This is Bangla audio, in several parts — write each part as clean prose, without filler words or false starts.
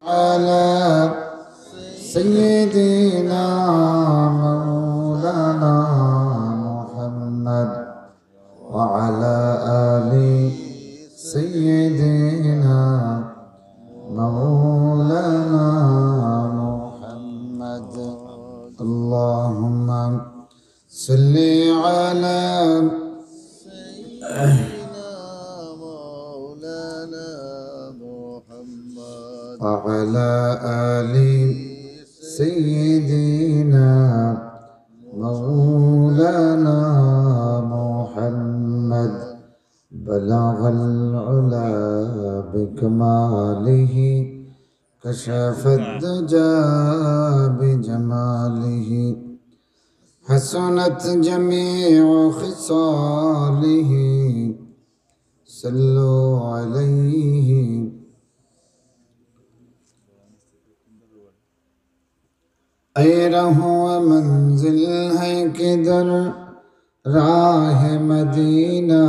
على سيدنا مولانا محمد وعلى آل سيدنا مولانا محمد اللهم صل على وعلى آل سيدنا مولانا محمد بلغ العلا بكماله كشف الدجى بجماله حسنت جميع خصاله صلوا عليه ऐरह मंजिल है किधर राह मदीना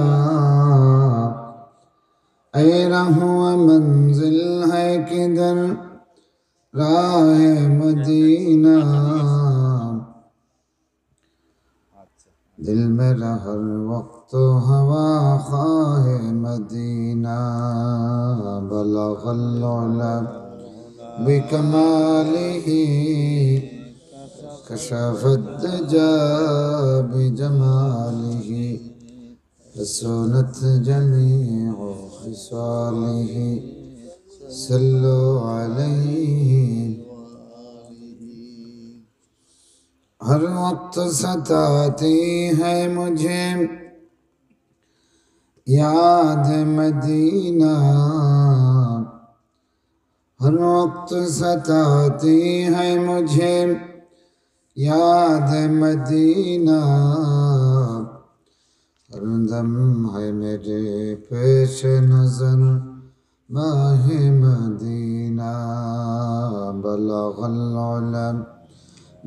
ऐरह मंजिल है किधर राह मदीना दिल मेरा हर वक्त हवा ख्वाह मदीना बलगल उला बिकमालिह كشف الدجى بجماله حسنت جميع خصاله صلوا عليه हर वक्त सताती है मुझे याद मदीना हर वक्त सताती है मुझे याद मदीना हरदम है मेरे पेश नजर माह मदीना बलगल उला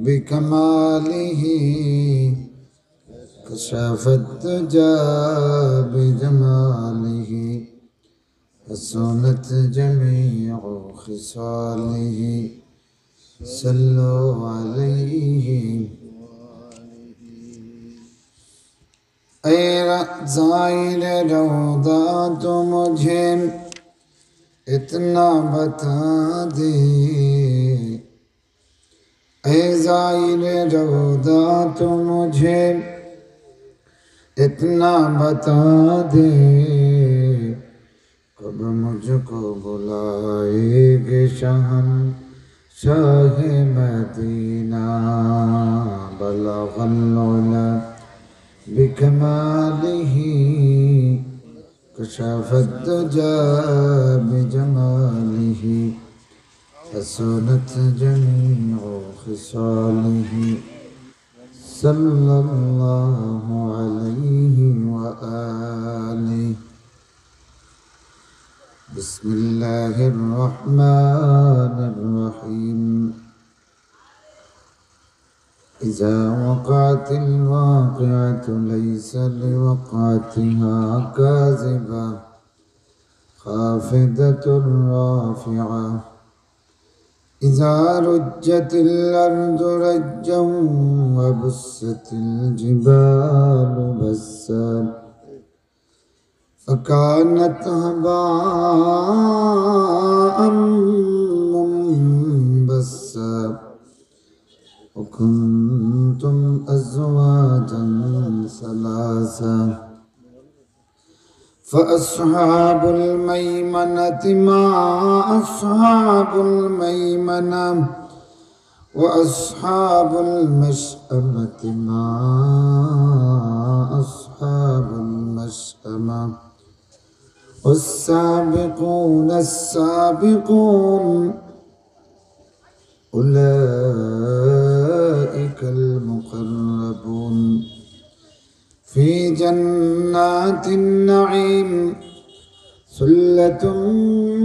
बिकमालिह कशफ الدجى بجماله حسنت جميع خصاله صلوا عليه ऐ ज़ाहिर रौदा तो मुझे इतना बता दे ऐ ज़ाहिर रौदा तो मुझे इतना बता दे कब मुझको बुलाएगे शहन शाह मदीना बलगल उला बिकमालिह कशफ الدجى بجماله حسنت جميع خصاله صلى الله عليه وآله بسم الله الرحمن الرحيم إذا وقعت الواقعة ليس لوقعتها كاذبة خافضة رافعة إذا رجت الأرض رجا وبست الجبال بسا فكانت هباء منبثا وكنتم أزواجا ثلاثا فأصحاب الميمنة ما أصحاب الميمنة وأصحاب المشأمة ما أصحاب المشأمة والسابقون السابقون أولئك المقربون في جنات النعيم ثلة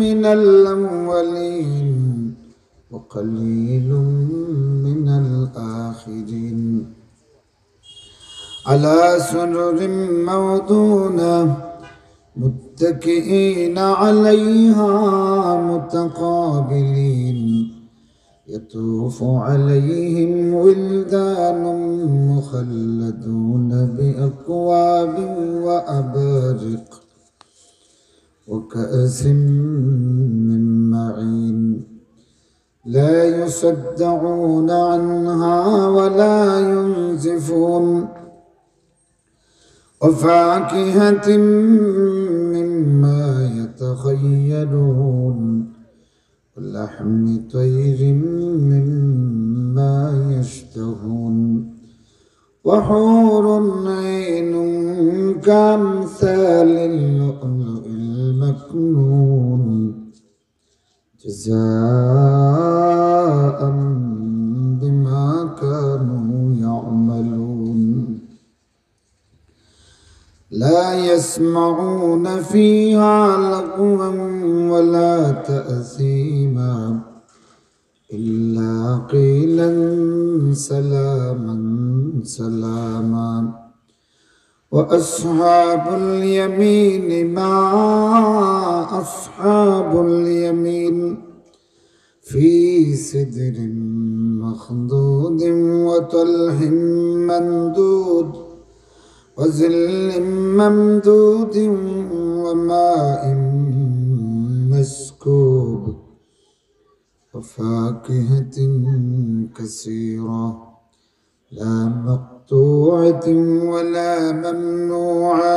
من الأولين وقليل من الآخرين على سرر موضونة متكئين عليها متقابلين يطوف عليهم ولدان مخلدون بأكواب وأبارق وكأس من معين لا يصدعون عنها ولا ينزفون وفاكهة مما يتخيرون ولحم طير مما يشتهون وحور عين كأمثال اللؤلؤ المكنون جزاء بما كانوا يعملون لا يسمعون فيها لغوا ولا تأثيما إلا قيلا سلاما سلاما وأصحاب اليمين ما أصحاب اليمين في سدر مخضود وطلح ممدود وظل ممدود وماء مسكوب وفاكهة كثيرة لا مقطوعة ولا ممنوعة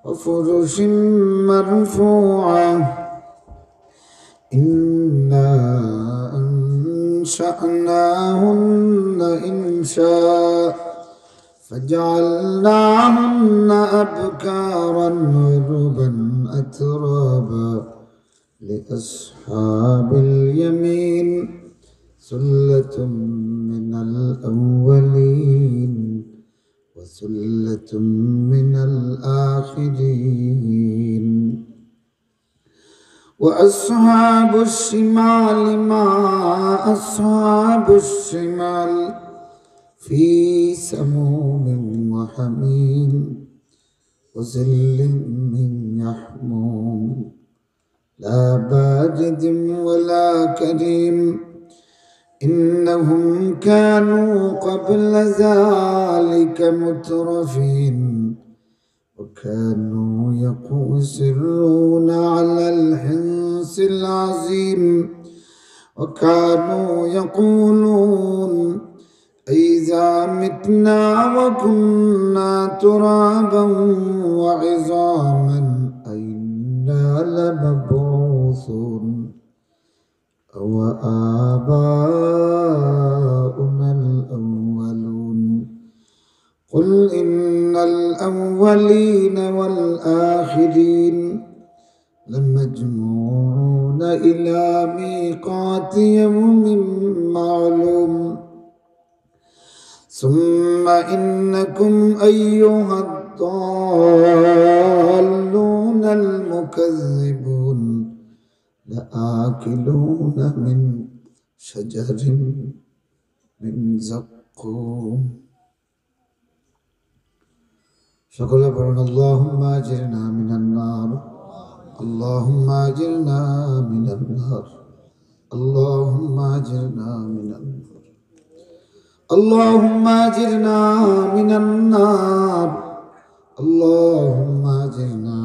وفرش مرفوعة إنا أنشأناهن إنشاء فجعلناهن أبكارا عربا أترابا لأصحاب اليمين ثلة من الأولين وثلة من الآخرين وأصحاب الشمال ما أصحاب الشمال في سموم وحميم وظل من يحموم لا بارد ولا كريم إنهم كانوا قبل ذلك مترفين وكانوا يصرون على الحنث العظيم وكانوا يقولون أإذا متنا وكنا ترابا وعظاما أإنا لمبعوثون أو آباؤنا الأولون قل إن الأولين والآخرين لمجموعون إلى ميقات يوم معلوم ثم إنكم أيها الضالون المكذبون لآكلون من شجر من زقوم شكرا بارك اللهم أجرنا من النار اللهم أجرنا من النار اللهم أجرنا من النار اللهم أجرنا من النار اللهم أجرنا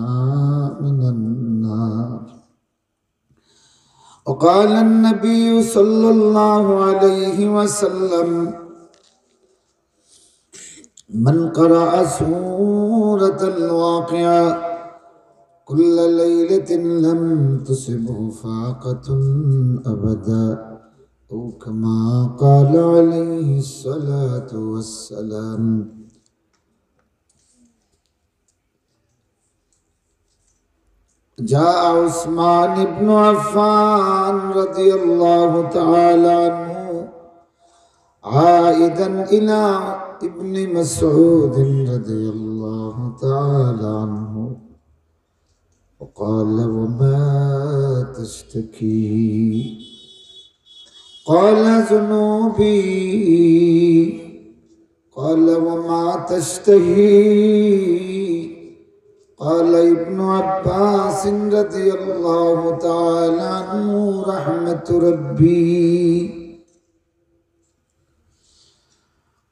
من النار وقال النبي صلى الله عليه وسلم من قرأ سورة الواقعة كل ليلة لم تصبه فاقة أبدا أو كما قال عليه الصلاة والسلام جاء عثمان بن عفان رضي الله تعالى عنه عائدا إلى ابن مسعود رضي الله تعالى عنه وقال وما تشتكي قال ذنوبي قال وما تشتهي قال ابن عباس رضي الله تعالى عنه رحمة ربي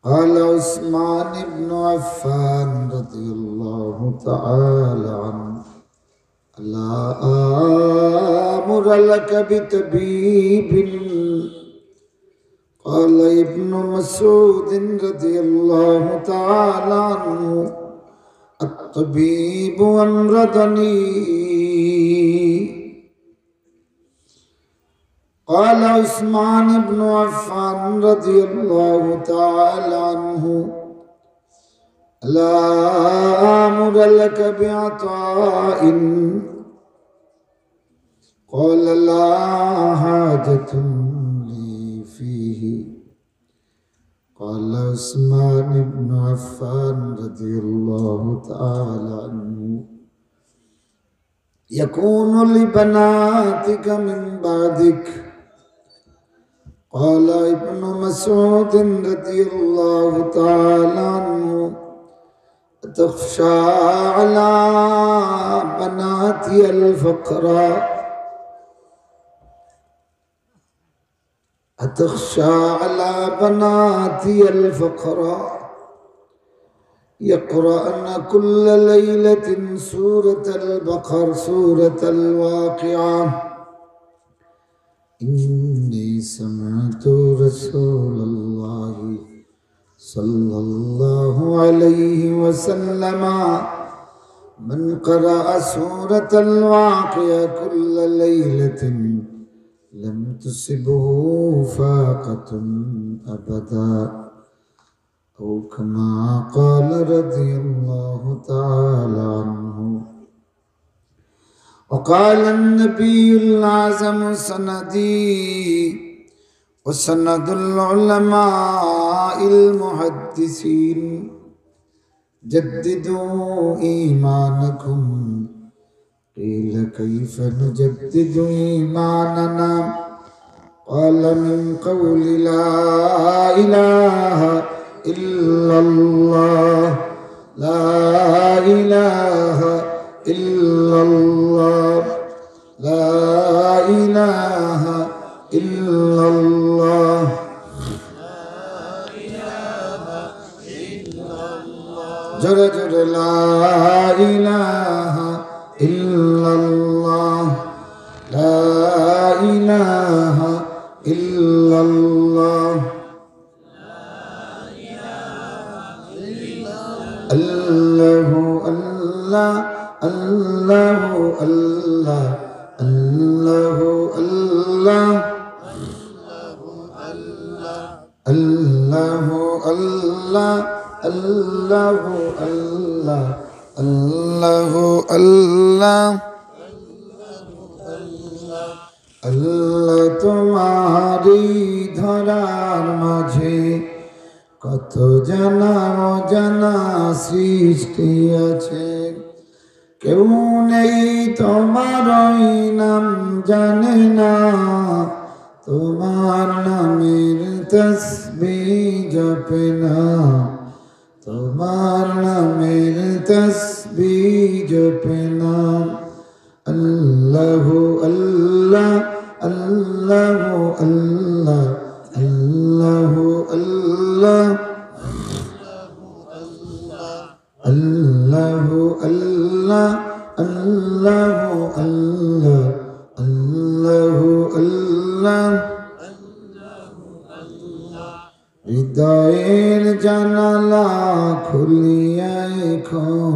قال عثمان بن عفان رضي الله تعالى عنه ألا آمر لك بطبيب قال ابن مسعود رضي الله تعالى عنه الطبيب أمرضني قال عثمان بن عفان رضي الله تعالى عنه لا آمر لك بعطاء قال لا حاجة لي فيه قال عثمان بن عفان رضي الله تعالى عنه يكون لبناتك من بعدك قال ابن مسعود رضي الله تعالى عنه أتخشى على بناتي الفقر أتخشى على بناتي الفقر يقرأن كل ليلة سورة البقر سورة الواقعة إني سمعت رسول الله صلى الله عليه وسلم من قرأ سورة الواقعة كل ليلة لم تصبه فاقة أبدا أو كما قال رضي الله تعالى عنه وقال النبي الأعظم سندي وسند العلماء المحدثين جددوا إيمانكم قيل كيف نجدد إيماننا قال من قول لا إله إلا الله لا إله إلا الله لا إله إلا الله جر جر لا إله إلا الله لا إله إلا الله الله الله الله الله الله الله الله الله الله الله الله الله আল্লাহ তোমারি ধরার মাঝে কত জানা অজানা সৃষ্টি আছে কেউ নেই তোমার নাম জানে না তোমার নামের তসবিহ জপে না তোমার নামের তসবিহ জপে না আল্লাহু আল্লাহ আল্লাহু আল্লাহ আল্লাহু আল্লাহ আল্লাহু আল্লাহ আল্লাহু আল্লাহ আল্লাহু আল্লাহ হৃদয়ের জানালা খুলিয়া এখন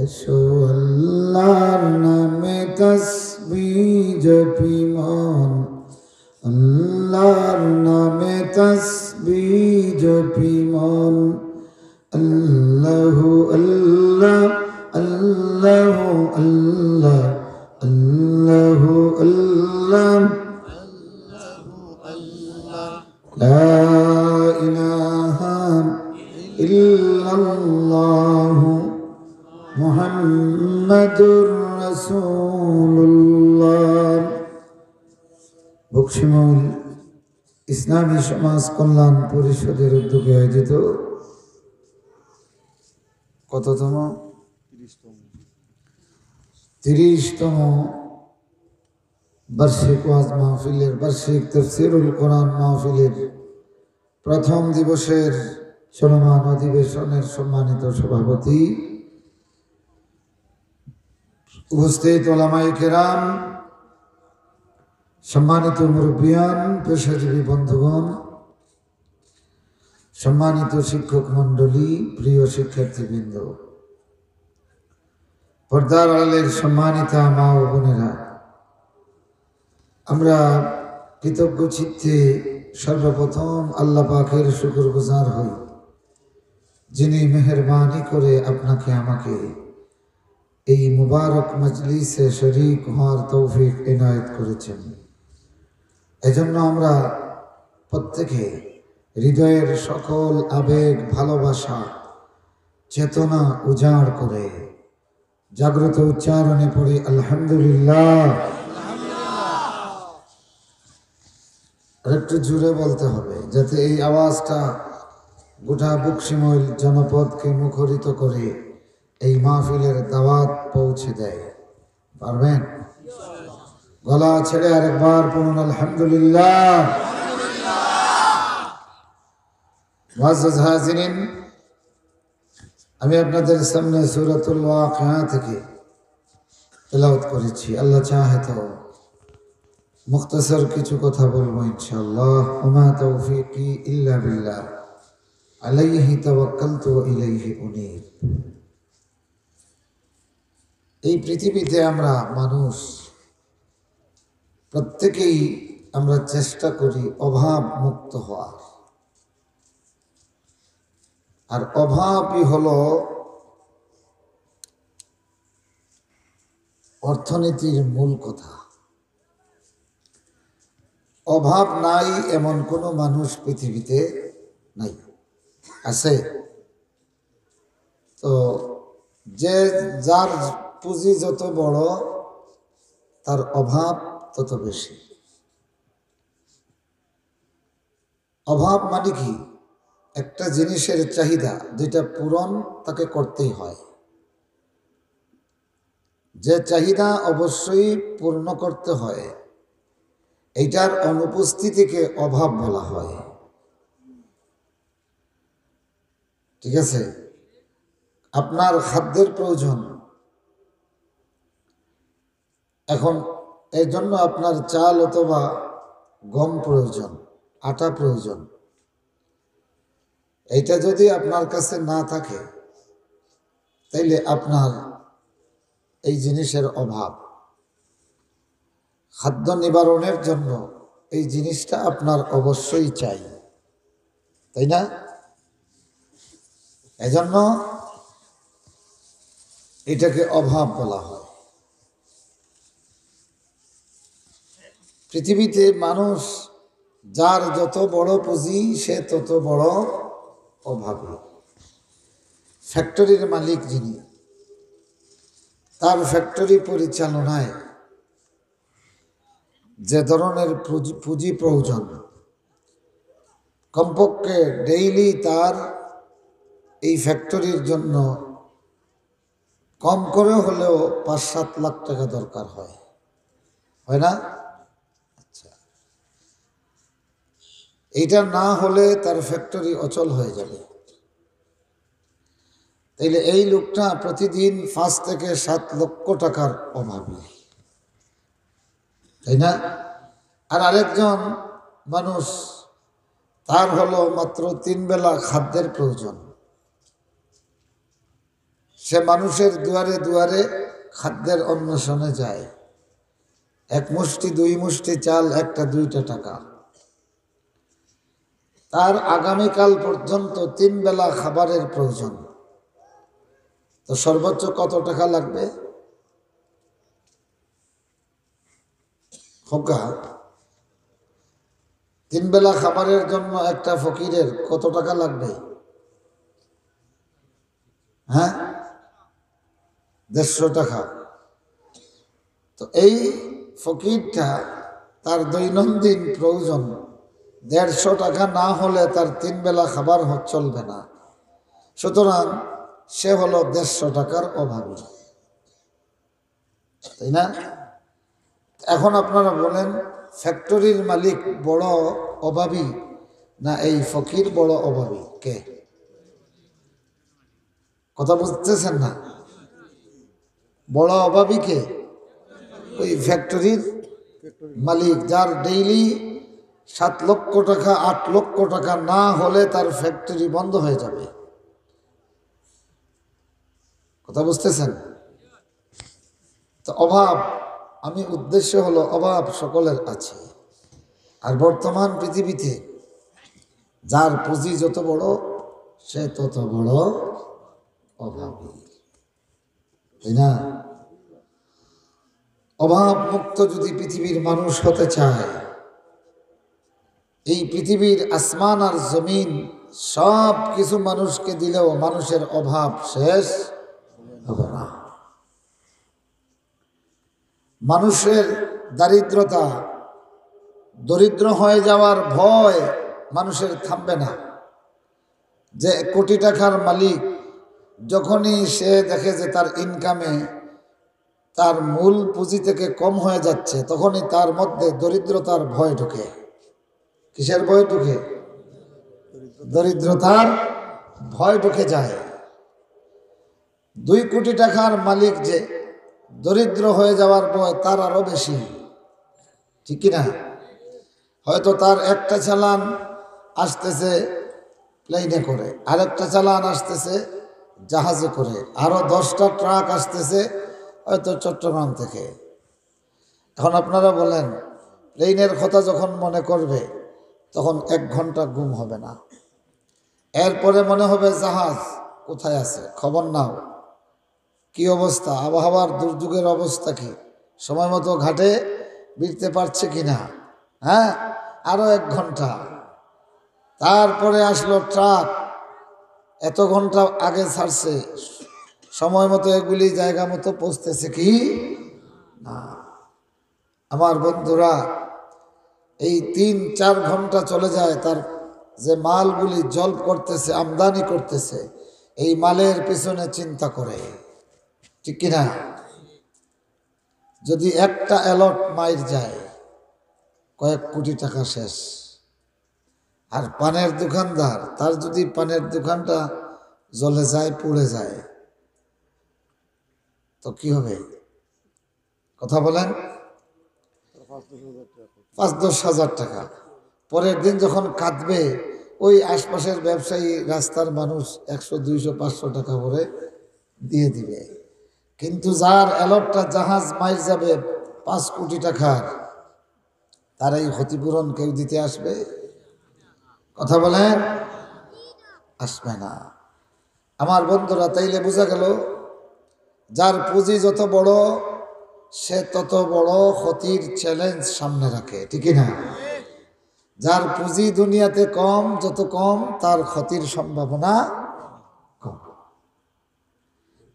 এসো আল্লাহর নামে তসবিহ জপি মন আল্লাহর নামে তসবিহ জপি মন আল্লাহু আল্লাহ আল্লাহু আল্লাহ আল্লাহু আল্লাহ লা ইলাহা ইল্লাল্লাহ মুহাম্মাদুর রাসূলুল্লাহ। বকশিমৌল ইসলামী সমাজ কল্যাণ পরিষদের উদ্যোগে আয়োজিত কততম 30তম বার্ষিক ওয়াজ মাহফিলের বার্ষিক তাফসীরুল কোরআন মাহফিলের প্রথম দিবসের চলমান অধিবেশনের সম্মানিত সভাপতি, উপস্থিত ওলামায়ে কেরাম, সম্মানিত মুরব্বিয়ান, পেশাজীবী বন্ধুগণ, সম্মানিত শিক্ষক মণ্ডলী, প্রিয় শিক্ষার্থীবৃন্দ, পর্দার আড়ালের সম্মানিতা মা ও বোনেরা, আমরা কৃতজ্ঞ চিত্তে সর্বপ্রথম আল্লাহ পাকের শুকরগুজার হই, যিনি মেহেরবানি করে আপনাকে আমাকে এই মুবারক মজলিসে শরীক হওয়ার তৌফিক এনায়েত করেছেন। এজন্য আমরা প্রত্যেকে হৃদয়ের সকল আবেগ, ভালোবাসা, চেতনা উজাড় করে জাগ্রত উচ্চারণে পড়ি আলহামদুলিল্লাহ। আর একটু জোরে বলতে হবে, যাতে এই আওয়াজটা গোটা বকশিমল জনপদকে মুখরিত করে এই মাহফিলের দাওয়াত পৌঁছে দেয়। পারবেন? গলা ছেড়ে আরেকবার পড়ুন আলহামদুলিল্লাহ। মুআজ্জাজ হাজিরিন, আমি আপনাদের সামনে সূরাতুল ওয়াকিয়া থেকে তেলাওয়াত করেছি। আল্লাহ চাহে তো মুখতাসার কিছু কথা বলবো ইনশাআল্লাহ। ওমা তৌফিকি ইল্লা বিল্লাহ, আলাইহি তাওয়াক্কালতু ওয়া ইলাইহি উনীব। এই পৃথিবীতে আমরা মানুষ প্রত্যেকেই আমরা চেষ্টা করি অভাব মুক্ত হওয়ার, আর অভাবই হলো অর্থনীতির মূল কথা। অভাব নাই এমন কোনো মানুষ পৃথিবীতে নাই। আছে? তো যে যার পুঁজি যত বড়, তার অভাব তত বেশি। অভাব মানে কি? একটা জিনিসের চাহিদা যেটা পূরণ তাকে করতেই হয়। যে চাহিদা অবশ্যই পূর্ণ করতে হয়, এইটার অনুপস্থিতিকে অভাব বলা হয়। ঠিক আছে? আপনার খাদ্যের প্রয়োজন, এখন এর জন্য আপনার চাল অথবা গম প্রয়োজন, আটা প্রয়োজন। এইটা যদি আপনার কাছে না থাকে, তাইলে আপনার এই জিনিসের অভাব। খাদ্য নিবারণের জন্য এই জিনিসটা আপনার অবশ্যই চাই, তাই না? এজন্য এটাকে অভাব বলা হয়। পৃথিবীতে মানুষ যার যত বড় পুঁজি, সে তত বড় অভাবী। ফ্যাক্টরির মালিক যিনি, তার ফ্যাক্টরি পরিচালনায় যে ধরনের পুঁজি প্রয়োজন, কমপক্ষে ডেইলি তার এই ফ্যাক্টরির জন্য কম করে হলেও ৫-৭ লাখ টাকা দরকার হয়, হয় না? আচ্ছা, এইটা না হলে তার ফ্যাক্টরি অচল হয়ে যাবে। তাইলে এই লোকটা প্রতিদিন ৫ থেকে ৭ লক্ষ টাকার অভাবী, তাই না? আর আরেকজন মানুষ, তার হলো মাত্র ৩ বেলা খাদ্যের প্রয়োজন। সে মানুষের দুয়ারে দুয়ারে খাদ্যের অন্বেষণে যায়। ১ মুষ্টি ২ মুষ্টি চাল, ১টা ২টা টাকা। তার আগামীকাল পর্যন্ত ৩ বেলা খাবারের প্রয়োজন। তো সর্বোচ্চ কত টাকা লাগবে? খোকা, ৩ বেলা খাবারের জন্য একটা ফকিরের কত টাকা লাগবে? হ্যাঁ, ১৫০ টাকা। তো এই ফকিরটা তার দৈনন্দিন প্রয়োজন ১৫০ টাকা না হলে তার ৩ বেলা খাবার চলবে না। সুতরাং সে হলো ১৫০ টাকার অভাবী, তাই না? এখন আপনারা বলেন, ফ্যাক্টরির মালিক বড় অভাবী না এই ফকির বড় অভাবী? কে? কথা বুঝতেছেন না? বড় অভাবী কে? ওই ফ্যাক্টরির মালিক, যার ডেইলি 7 লক্ষ টাকা 8 লক্ষ টাকা না হলে তার ফ্যাক্টরি বন্ধ হয়ে যাবে। কথা বুঝতেছেন? তো অভাব, আমি উদ্দেশ্য হলো অভাব সকলের আছে। আর বর্তমান পৃথিবীতে যার পুঁজি যত বড় সে তত বড় অভাবী, তাই না? অভাব মুক্ত যদি পৃথিবীর মানুষ হতে চায়, এই পৃথিবীর আসমান আর জমিন সব কিছু মানুষকে দিলেও মানুষের অভাব শেষ হবে না। মানুষের দারিদ্রতা, দরিদ্র হয়ে যাওয়ার ভয় মানুষের থামবে না। যে কোটি টাকার মালিক যখনই সে দেখে যে তার ইনকামে তার মূল পুঁজি থেকে কম হয়ে যাচ্ছে, তখনই তার মধ্যে দরিদ্রতার ভয় ঢুকে। কিসের ভয় ঢুকে? দরিদ্রতার ভয় ঢুকে যায়। 2 কোটি টাকার মালিক যে দরিদ্র হয়ে যাওয়ার ভয় তার আরো বেশি, ঠিক কিনা? হয়তো তার একটা চালান আসতেছে প্লেনে করে, আরেকটা চালান আসতেছে জাহাজে করে, আরো 10টা ট্রাক আসতেছে হয়তো চট্টগ্রাম থেকে। এখন আপনারা বলেন, প্লেনের কথা যখন মনে করবে তখন 1 ঘন্টা ঘুম হবে না। এরপরে মনে হবে জাহাজ কোথায় আছে, খবর নাও, কি অবস্থা, আবহাওয়ার দুর্যোগের অবস্থা কি, সময় মতো ঘাটে ভিড়তে পারছে কিনা। হ্যাঁ, আরো 1 ঘন্টা। তারপরে আসলো ট্রাক, এত ঘন্টা আগে ছাড়ছে, সময় মতো এগুলি জায়গা মতো পৌঁছতেছে কি না। আমার বন্ধুরা, এই 3-4 ঘন্টা চলে যায়, তার যে মালগুলি জল করতেছে, আমদানি করতেছে, এই মালের পিছনে চিন্তা করে, ঠিক কিনা? যদি একটা অ্যালট মাইর যায়, কয়েক কোটি টাকা শেষ। আর পানের দোকানদার, তার যদি পানের দোকানটা জ্বলে যায়, পুড়ে যায়, তো কি হবে? কথা বলেন। 5-10 হাজার টাকা। পরের দিন যখন কাঁদবে, ওই আশপাশের ব্যবসায়ী, রাস্তার মানুষ 100, 200, 500 টাকা করে দিয়ে দিবে। কিন্তু যার অ্যালটটা জাহাজ মাইর যাবে 5 কোটি টাকার, তার এই ক্ষতিপূরণ কেউ দিতে আসবে? কথা বলেন, আসবে না। আমার বন্ধুরা, তাইলে বোঝা গেল যার পুঁজি যত বড় সে তত বড় ক্ষতির চ্যালেঞ্জ সামনে রাখে, ঠিক না? যার পুঁজি দুনিয়াতে কম, যত কম তার ক্ষতির সম্ভাবনা কম।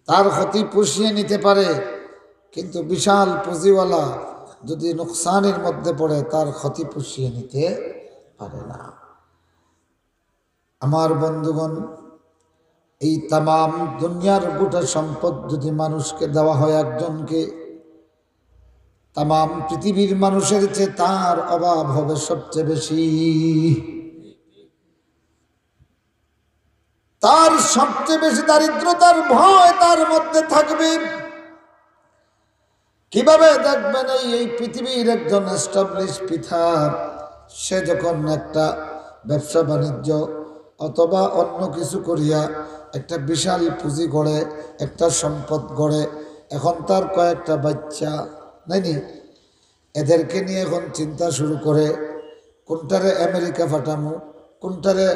তার ক্ষতি পুষিয়ে নিতে পারে, কিন্তু বিশাল পুঁজিওয়ালা যদি নোকসানের মধ্যে পড়ে তার ক্ষতি পুষিয়ে নিতে পারে না। আমার বন্ধুগণ, এই তামাম দুনিয়ার গোটা সম্পদ যদি মানুষকে দেওয়া হয় একজনকে, তামাম পৃথিবীর মানুষের চেয়ে তার অভাব হবে সবচেয়ে বেশি। তার সবচেয়ে বেশি দারিদ্রতার ভয় তার মধ্যে থাকবে। কিভাবে দেখবেন? এই পৃথিবীর একজন এস্টাবলিশ পিতা, সে যখন একটা ব্যবসা বাণিজ্য অথবা অন্য কিছু করিয়া একটা বিশাল পুঁজি গড়ে, একটা সম্পদ গড়ে, এখন তার কয়েকটা বাচ্চা নাইনি, এদেরকে নিয়ে এখন চিন্তা শুরু করে, কোনটারে আমেরিকা পাঠামো, কোনটারে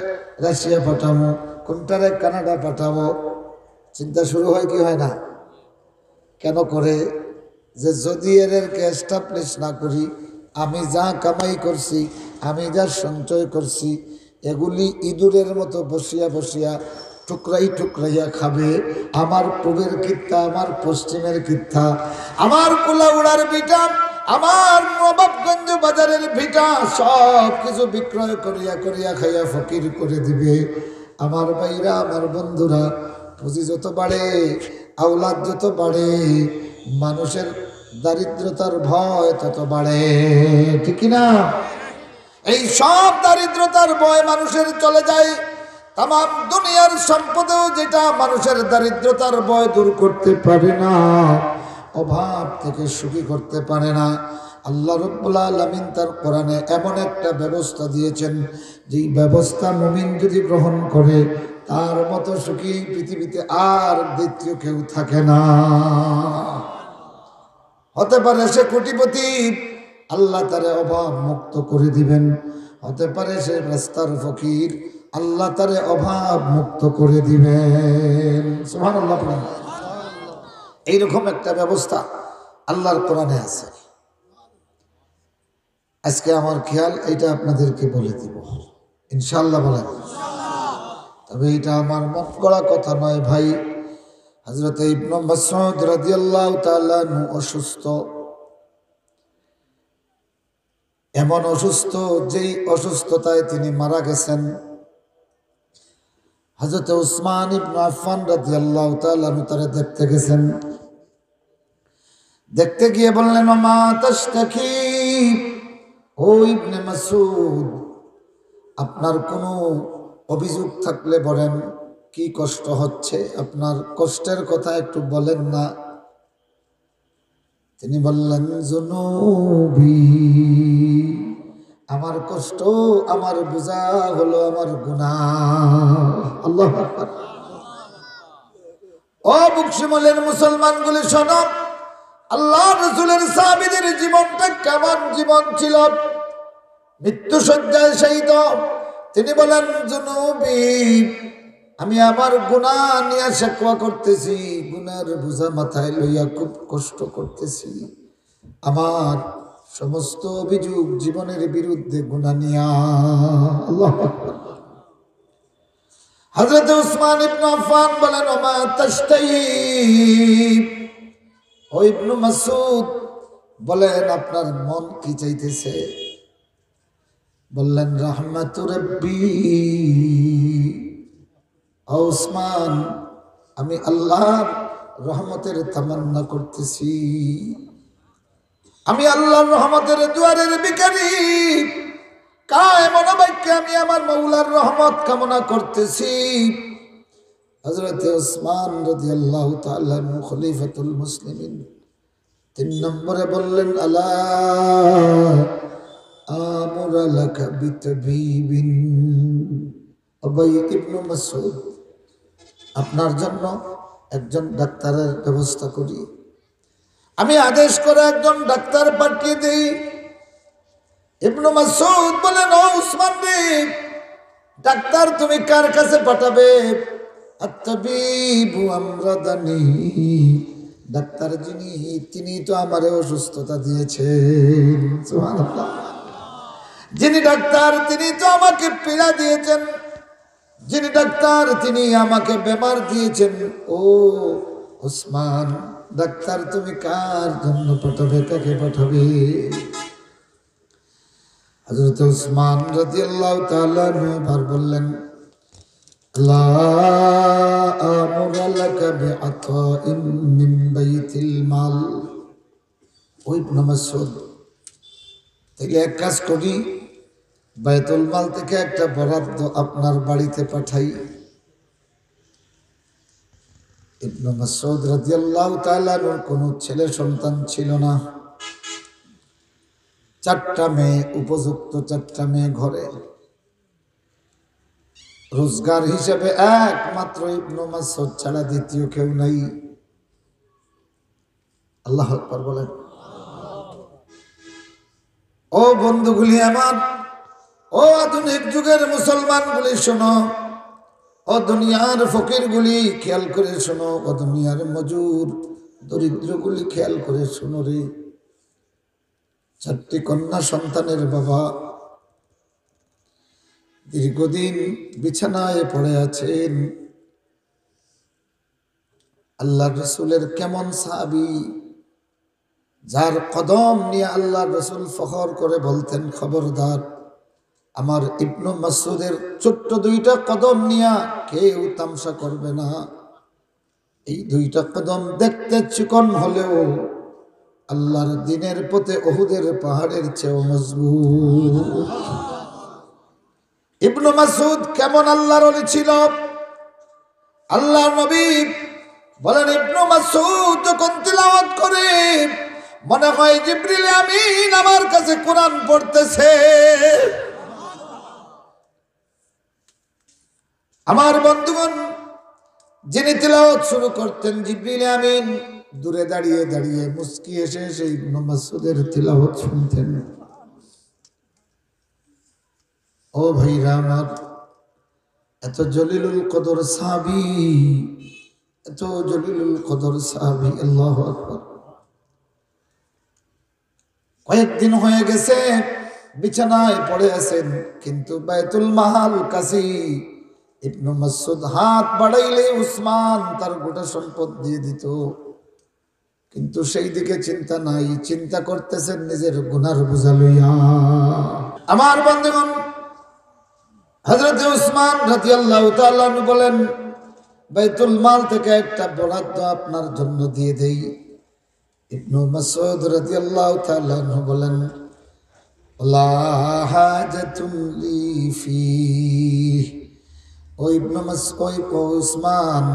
রাশিয়া পাঠামো, কোনটারে কানাডা পাঠাবো। চিন্তা শুরু হয় কি হয় না? কেন করে? যে যদি এদেরকে এস্টাবলিশ না করি, আমি যা কামাই করছি, আমি যা সঞ্চয় করছি, এগুলি ইঁদুরের মতো বসিয়া বসিয়া টুকরাই টুকরাইয়া খাবে। আমার পূবের কিত্তা, আমার পশ্চিমের কিত্তা, আমার কুলাউড়ার ভিটা, আমার নবাবগঞ্জ বাজারের ভিটা, সব কিছু বিক্রয় করিয়া করিয়া খাইয়া ফকির করে দিবে। আমার ভাইরা, আমার বন্ধুরা, পুঁজি যত বাড়ে, আওলাদ যত বাড়ে, মানুষের দারিদ্রতার ভয় তত বাড়ে, ঠিক না? এই সব দারিদ্রতার ভয় মানুষের চলে যায়। তাম দুনিয়ার সম্পদেও যেটা মানুষের দারিদ্রতার ভয় দূর করতে পারে না, অভাব থেকে সুখী করতে পারে না, আল্লাহ রাব্বুল আলামিন তার কোরআনে এমন একটা ব্যবস্থা দিয়েছেন, যেই ব্যবস্থা মুমিন যদি গ্রহণ করে তার মতো সুখী পৃথিবীতে আর দ্বিতীয় কেউ থাকে না। হতে পারে সে কোটিপতি, আল্লাহ তারে অভাব মুক্ত করে দিবেন। হতে পারে সে রাস্তার ফকির, আল্লাহ তারে অভাব মুক্ত করে দিবেন। সুবহানাল্লাহ। এইরকম একটা ব্যবস্থা আল্লাহর কোরআনে আছে। আজকে আমার খেয়াল এটা আপনাদেরকে বলে দিব ইনশাআল্লাহ। বলেন তবে এটা আমার মন গড়া কথা নয় ভাই। হযরত ইবনে মাসউদ রাদিয়াল্লাহু তাআলা আনহু অসুস্থ, এমন অসুস্থ যেই অসুস্থতায় তিনি মারা গেছেন। হযরত উসমান ইবনে আফফান রাদিয়াল্লাহু তাআলা আনহু তারে দেখতে গেছেন। দেখতে গিয়ে বললেন, মা তাশতাকি, ও ইবনে মাসউদ, আপনার কোনো অভিযোগ থাকলে বলেন, কি কষ্ট হচ্ছে, আপনার কষ্টের কথা একটু বলেন না। তিনি বললেন, যুনুবি, আমার কষ্ট, আমার বোঝা হলো আমার গুনাহ। আল্লাহু আকবার। ও বুকশিমলের মুসলমানগুলি শোনো, আল্লাহ রাসূলের সাহাবীদের জীবনটা কেমন জীবন ছিল। মৃত্যু শয্যায় শহীদ, তিনি বলেন, যুনুবি, আমি আমার গুনাহ নিয়ে শাকওয়া করতেছি, গুনার বোঝা মাথায় লইয়া খুব কষ্ট করতেছি। আমার সমস্ত অভিযোগ জীবনের বিরুদ্ধে গুনাহ নিয়া। আল্লাহু আকবার। হযরত উসমান ইবনে আফফান বলেন, ওমা তাশতাহি, ও ইবনে মাসউদ বলেন, আপনার মন কি চাইতেছে? বললেন, রাহমাতু রাব্বি, ও উসমান, আমি আল্লাহর রহমতের তামান্না করতেছি, আমি আল্লাহর রহমতের দুয়ারের ভিখারি, কায়েমনা বাক্যে আমি আমার মাওলার রহমত কামনা করতেছি। হযরত উসমান রাদিয়াল্লাহু তাআলা আনহু খলিফাতুল মুসলিমিন 3 নম্বরে বললেন, আলা আমুরা লাকা বিতাবিবিন, উবাই ইবনে মাসউদ, আপনার জন্য একজন ডাক্তারের ব্যবস্থা করি, আমি আদেশ করে একজন ডাক্তার পাঠিয়ে দেই। ইবনে মাসউদ বলেন, ও উসমান রে, ডাক্তার তুমি কার কাছে পাঠাবে? আত-তাবিবু আমরাদানি, ডাক্তার যিনি, তিনি তো আমারে অসুস্থতা দিয়েছেন। সুবহানাল্লাহ। যিনি ডাক্তার তিনি তো আমাকে পীড়া দিয়েছেন, যিনি ডাক্তার তিনি আমাকে বেমার দিয়েছেন। ও উসমান, ডাক্তার তুমি কার জন্য পাঠাবে, কাকে পাঠাবে? হযরত উসমান রাদিয়াল্লাহু তাআলা আনহু বললেন, লা আমুরা লাকা বিআতাইন মিন বাইতিল মাল। ও ইবনে মাসউদ, তাহলে এক কাজ করি, বাইতুল মাল থেকে একটা বরাদ্দ আপনার বাড়িতে পাঠাই। ইবনে মাসউদ রাদিয়াল্লাহু তাআলা এর কোনো ছেলে সন্তান ছিল না, 4টা মেয়ে, উপযুক্ত 4টা মেয়ে ঘরে। রোজগার হিসেবে একমাত্র ইবনে মাসউদ ছাড়া দ্বিতীয় কেউ নাই। আল্লাহু আকবার বলেন। ও বন্ধুগুলি আমার, ও আধুনিক যুগের মুসলমানগুলি শোনো, ও দুনিয়ার ফকিরগুলি খেয়াল করে শোনো, ও দুনিয়ার মজুর দরিদ্রগুলি খেয়াল করে শোনো রে। 4টি কন্যা সন্তানের বাবা দীর্ঘদিন বিছানায় পড়ে আছেন। আল্লাহর রাসূলের কেমন সাহাবী, যার কদম নিয়ে আল্লাহর রাসূল ফখর করে বলতেন, খবরদার, আমার ইবনে মাসউদের ছোট্ট 2টা কদম নিয়ে কেউ তামসা করবে না। এই 2টা কদম দেখতে চিকন হলেও আল্লাহর দ্বীনের পথে উহুদের পাহাড়ের চেয়েও মজবুত। ইবনু মাসউদ কেমন আল্লাহর ওলি ছিল? আল্লাহর নবী বলেন, ইবনু মাসউদ যখন তিলাওয়াত করে মনে হয় জিবরিল আমিন আমার কাছে কোরআন পড়তেছে। আমার বন্ধুগণ, যিনি তিলাওয়াত শুরু করতেন জিবরিল আমিন দূরে দাঁড়িয়ে দাঁড়িয়ে মুস্কি এসে সেই ইবনু মাসউদের তিলাওয়াত শুনতেন। ও ভাইরা আমার, এত জলিলুল কদর সাহাবী, এত জলিলুল কদর সাহাবী, আল্লাহু আকবার। কয়েকদিন হয়ে গেছে বিছানায় পড়ে আছেন, কিন্তু বাইতুল মাল কাছে। ইবনু মাসউদ হাত বাড়াইলে উসমান তার গোটা সম্পদ দিয়ে দিত, কিন্তু সেই দিকে চিন্তা নাই, চিন্তা করতেছেন নিজের গুনার বোঝা লইয়া। আমার বন্ধুগণ, হযরত উসমান রাদিয়াল্লাহু তাআলা বলেন, বাইতুল মাল থেকে একটা বরাদ্দ আপনার জন্য দিয়ে দেই। ইবনু মাসউদ রাদিয়াল্লাহু তাআলা বলেন, লা হাজাতুন লি ফি। ও ইবনু মাসউদ, ও উসমান,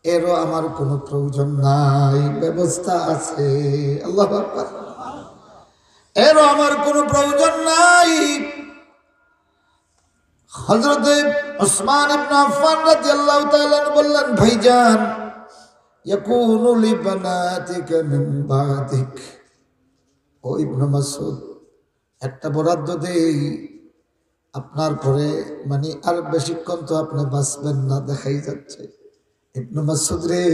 এরও আমার কোনো প্রয়োজন নাই, ব্যবস্থা আছে। আল্লাহু আকবার। এরও আমার কোনো প্রয়োজন নাই। হযরত উসমান ইবনে আফফান রাদিয়াল্লাহু তাআলা বললেন, ভাইজান, ইয়াকুনু লিবানাতিকা মিন বাদিক। ও ইবনে মাসউদ, একটা বরাদ্দ দেই, আপনার পরে মানে আর বেশিক্ষণ তো আপনি বাঁচবেন না দেখাই যাচ্ছে। ইবনে মাসউদ রে,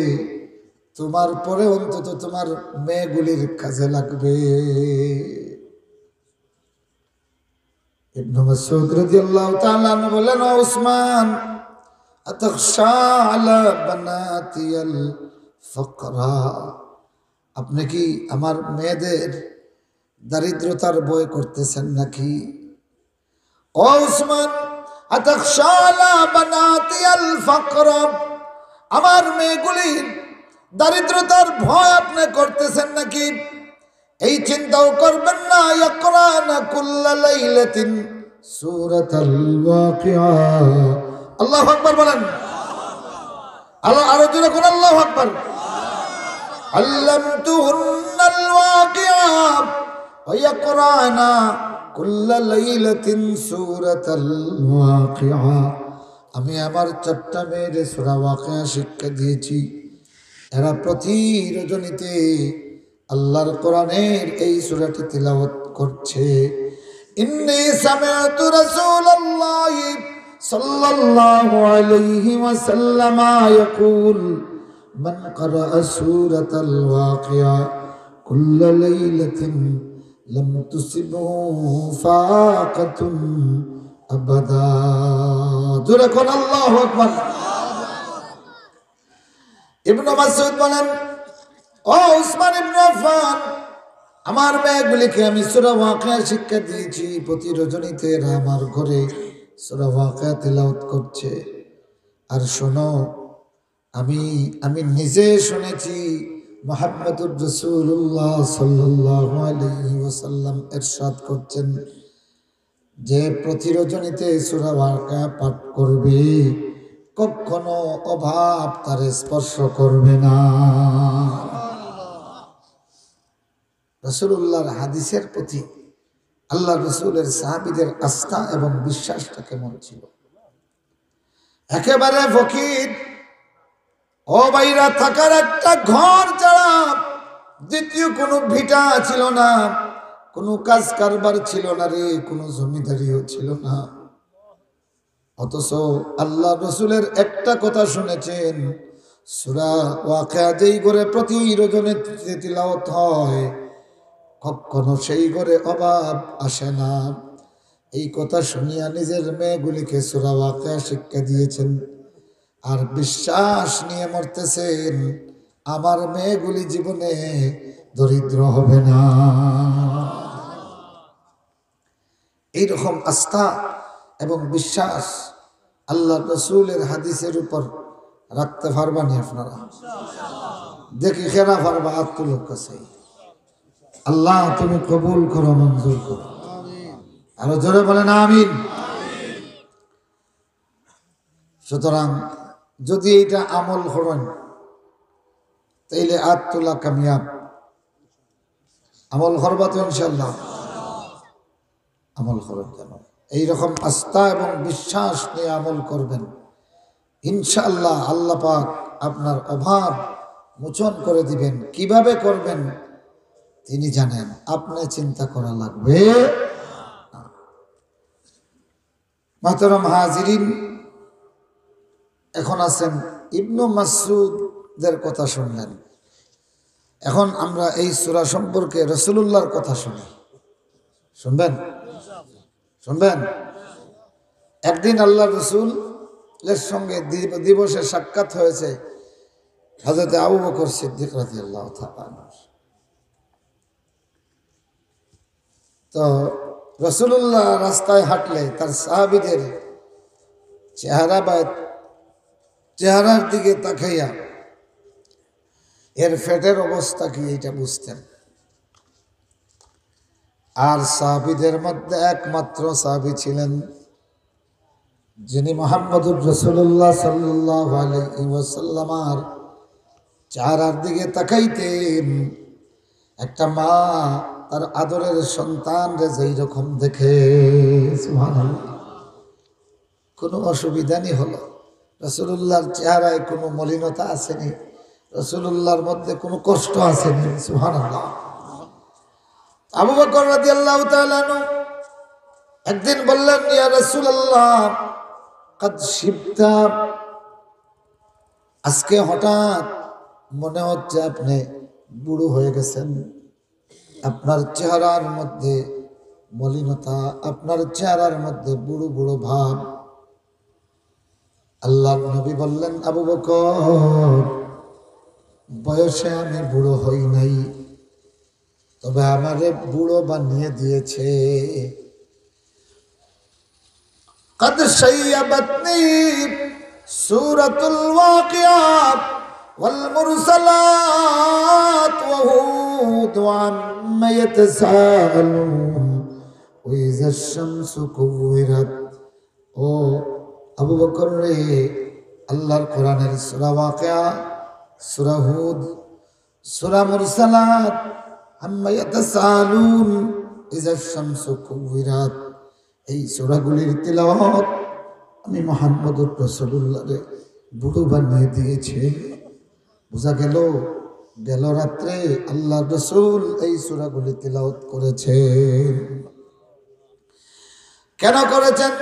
তোমার পরে অন্তত তোমার মেয়েগুলির কাজে লাগবে। ইবনু মাসউদ রাদিয়াল্লাহু তাআলা বলেন, ও উসমান, আতাখশা আলা বানাতিয়াল ফাকরা। আপনি কি আমার মেয়েদের দারিদ্রতার ভয় করতেছেন নাকি? ও উসমান, আতাখশা আলা বানাতিয়াল ফাকরা, আমার মেয়েগুলির দারিদ্রতার ভয় আপনি করতেছেন নাকি? এই চিন্তাও করবেন না। ইয়াকরানা কুল্লা লাইলাতিন সূরাতাল ওয়াকিআ। আল্লাহু আকবার বলেন। আল্লাহ আরো জোরে কোন আল্লাহু আকবার। আল্লামতুহুন্নাল ওয়াকিআ ওয়া ইয়াকরানা কুল্লা লাইলাতিন সূরাতাল ওয়াকিআ। আমি আমার চারটা মেয়ের সূরা ওয়াকিআ শিক্ষা দিয়েছি, এরা প্রতি রজনীতে আল্লাহর কোরআনের এই সূরাটি তিলাওয়াত করছে। ইন্নী সামি'তু রাসূলুল্লাহি সাল্লাল্লাহু আলাইহি ওয়াসাল্লাম ইয়াকুল, মান ক্বারাআ সূরাতাল ওয়াকিআ কুল্লা লাইলাতিন লাম তুসিবহু ফাকাতুন আবাদা। জোরে কোন আল্লাহু আকবার। ইবনু মাসউদ বলেন, ও উসমান ইবনে আফফান, আমার মেয়েগুলিকে আমি সূরা ওয়াকিয়া শিক্ষা দিয়েছি, প্রতি রজনীতে এরা আমার ঘরে সূরা ওয়াকিয়া তিলাওয়াত করছে। আর শোনো, আমি নিজে শুনেছি মুহাম্মদুর রাসূলুল্লাহ সাল্লাল্লাহু আলাইহি ওয়াসাল্লাম ইরশাদ করছেন যে প্রতি রজনীতে সূরা ওয়াকিয়া পাঠ করবে, কখনো অভাব তারে স্পর্শ করবে না। রাসূলুল্লাহর হাদিসের প্রতি আল্লাহ রাসূলের সাহাবীদের আস্থা এবং বিশ্বাসটা কেমন ছিল! একেবারে ফকির, ও ভাইরা, থাকার একটা ঘর ছাড়া দ্বিতীয় কোনো ভিটা ছিল না, কোনো কাজ কারবার ছিল না রে, কোনো জমিদারিও ছিল না। অথচ আল্লাহ রাসূলের একটা কথা শুনেছেন, সূরা ওয়াকিয়া যেই ঘরে প্রতি রজনীতে তিলাওয়াত হয়, কখনো সেই ঘরে অভাব আসে না। এই কথা শুনিয়া নিজের মেয়েগুলিকে সূরা ওয়াকিয়া শিক্ষা দিয়েছেন, আর বিশ্বাস নিয়ে মরতেছেন আমার মেয়েগুলি জীবনে দরিদ্র হবে না। এইরকম আস্থা এবং বিশ্বাস আল্লাহ রাসূলের হাদিসের উপর রাখতে পারবানি আপনারা? দেখি কেনা পারবা? আত্মলোক কাছে আল্লাহ তুমি কবুল করো, মঞ্জুর করো। আরো জোরে বলেন আমিন। সুতরাং যদি এইটা আমল করেন তাইলে আত্মলা কামিয়াব। আমল করবা তো ইনশাল্লাহ? আমল করেন যেন এইরকম আস্থা এবং বিশ্বাস নিয়ে আমল করবেন, ইনশাআল্লাহ আল্লাহ পাক আপনার অভাব মোচন করে দিবেন। কিভাবে করবেন তিনি জানেন, আপনি চিন্তা করা লাগবে না। মাহতারাম হাজিরিন, এখন আছেন ইবনু মাসউদের কথা শুনলেন। এখন আমরা এই সূরা সম্পর্কে রাসূলুল্লাহর কথা শুনি। শুনবেন? শুনবেন? একদিন আল্লাহ রাসূলের সঙ্গে দিবসে সাক্ষাৎ হয়েছে হযরত আবু বকর সিদ্দিক রাদিয়াল্লাহু তাআলা আনহু। তো রাসূলুল্লাহ রাস্তায় হাঁটলে তার সাহাবীদের চেহারার দিকে তাকাইয়া এর ফেটের অবস্থা কি এটা বুঝতেন। আর সাহাবীদের মধ্যে একমাত্র সাহাবী ছিলেন যিনি মুহাম্মদুর রাসূলুল্লাহ সাল্লাল্লাহু আলাইহি ওয়াসাল্লামের চেহারার দিকে তাকাইতেন। একটা মা তার আদরের সন্তানরে যেই রকম দেখে, সুবহানাল্লাহ, কোনো অসুবিধা নেই হলো। রাসূলুল্লাহর চেহারায় কোনো মলিনতা আসেনি, রাসূলুল্লাহর মধ্যে কোনো কষ্ট আসেনি, সুবহানাল্লাহ। আবু বকর রাদিয়াল্লাহু তাআলা আনহু একদিন বললেন, ইয়া রাসূলুল্লাহ কদ শিবতা, আজকে হঠাৎ মনে হচ্ছে আপনি বুড়ো হয়ে গেছেন, আপনার চেহারার মধ্যে মলিনতা, আপনার চেহারার মধ্যে বুড়ো বুড়ো ভাব। আল্লাহর নবী বললেন, আবু বকর, বয়সে আমি বুড়ো হই নাই, তবে আমারে বুড়ো বানিয়ে দিয়েছে। কদ শাইয়াবাতনি সূরাতুল ওয়াকিয়া ওয়াল মুরসালাত ওয়া হুদ আম্মা ইয়াতাসাআলুন ওয়া ইযাশ শামসু কুওয়িরাত। ও আবু বকর রে, আল্লাহর কোরআনের সূরা ওয়াকিয়া, সূরা হুদ, সূরা মুরসালাত, আম্মা ইয়াতাসাআলুন, ইযাশ শামসু কুওয়িরাত, এই সূরাগুলির তিলাওয়াত আমি মুহাম্মদুর রাসূলুল্লাহরে বুড়ো বানিয়ে দিয়েছি। বোঝা গেল রাত্রে আল্লাহর রাসূল এই সূরাগুলি তিলাওয়াত করেছেন। কেন করেছেন?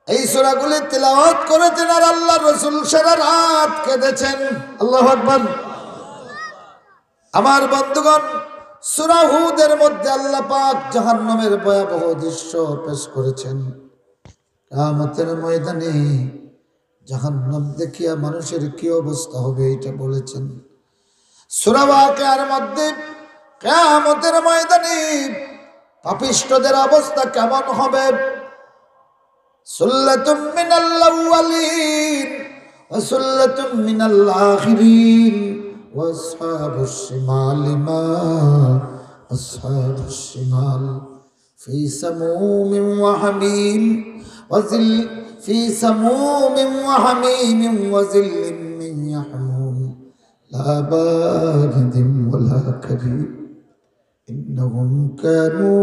এই সূরাগুলি তিলাওয়াত করেছেন আর আল্লাহর রাসূল সারা রাত কেঁদেছেন। আল্লাহু আকবার। আমার বন্ধুগণ, সূরা হুদের মধ্যে আল্লাহ পাক জাহান্নামের ভয়াবহ দৃশ্য পেশ করেছেন। কিয়ামতের ময়দানে জাহান্নাম দেখিয়া মানুষের কি অবস্থা হবে এটা বলেছেন। সূরা ওয়াকিয়ার মধ্যে কিয়ামতের ময়দানে পাপিষ্ঠদের অবস্থা কেমন হবে। সুল্লাতুম মিনাল আউয়ালিন ওয়া সুল্লাতুম মিনাল আখিরিন ওয়া আসহাবুশ শিমালি মা আসহাবুশ শিমাল ফি সামুমিন ওয়া হামিম ওয়া জিল ফি সামুমিন ওয়া হামিমিন ওয়া জিল্লিন মিন ইয়াহমুম লা বারিদিন ওয়া লা কারীম ইন্নাহুম কানূ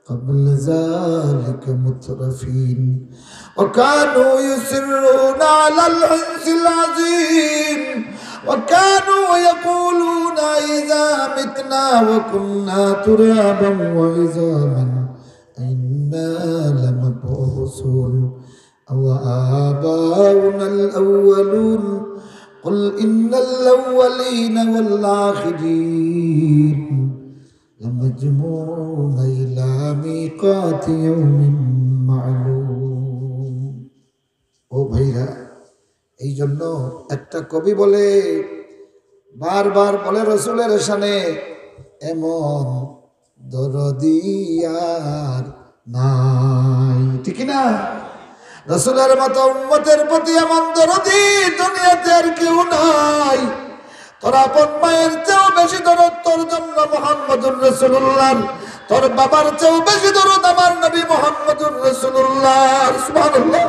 قبل ذلك مترفين وكانوا يصرون على الحنث العظيم وكانوا يقولون إذا متنا وكنا ترابا وعظاما إنا لمبعوثون أو آباؤنا الأولون قل إن الأولين والآخرين لمجموعون إلى ميقات يوم معلوم। ও ভাইরা, এই জন্য একটা কবি বলে, বারবার বলে রাসূলের শানে, এমন দরদি আর নাই। ঠিক না? রাসূলের মতো উম্মতের প্রতি এমন দরদি দুনিয়াতে আর কেউ নাই। তোর আপন মায়ের চেয়েও বেশি দরদ তোর জন্য মুহাম্মদুর রাসূলুল্লাহ, তোর বাবার চেয়েও বেশি দরদ আমার নবী মুহাম্মদুর রাসূলুল্লাহ। সুবহানাল্লাহ।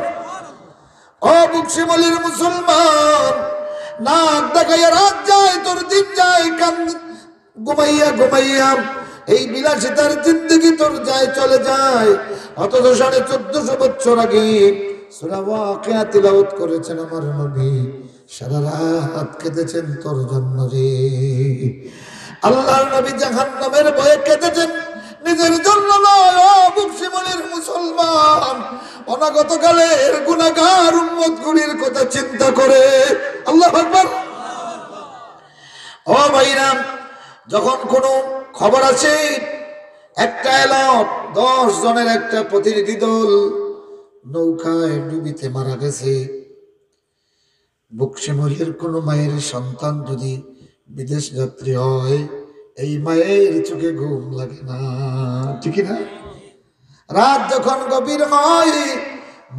বকশিমলির মুসলমান, নাক দেখাইয়া রাত যায়, তোর দিন যায়, কান ঘুমাইয়া ঘুমাইয়া এই বিলাসিতার জিন্দগি তোর যায় চলে যায়। অথচ 1450 বছর আগে সূরা ওয়াকিয়া তিলাওয়াত করেছেন আমার নবী, সারা রাত কেঁদেছেন তোর জন্য রে। আল্লাহর নবী জাহান্নামের ভয়ে কেঁদেছেন, নিজের জন্য নয়। ও বকশিমলির মুসলমান, অনাগত কালের গুনাহগার উম্মত গুলির কথা চিন্তা করে। আল্লাহু আকবার। ও ভাইরা, যখন কোনো খবর আছে একটা এলাট 10 জনের একটা প্রতিনিধি দল নৌকায় ডুবিতে মারা গেছে, বকশিমলির কোনো মায়ের সন্তান যদি বিদেশ যাত্রী হয়, এই মায়ের চোখে ঘুম লাগে না, ঠিক না? রাত যখন গভীর হয়,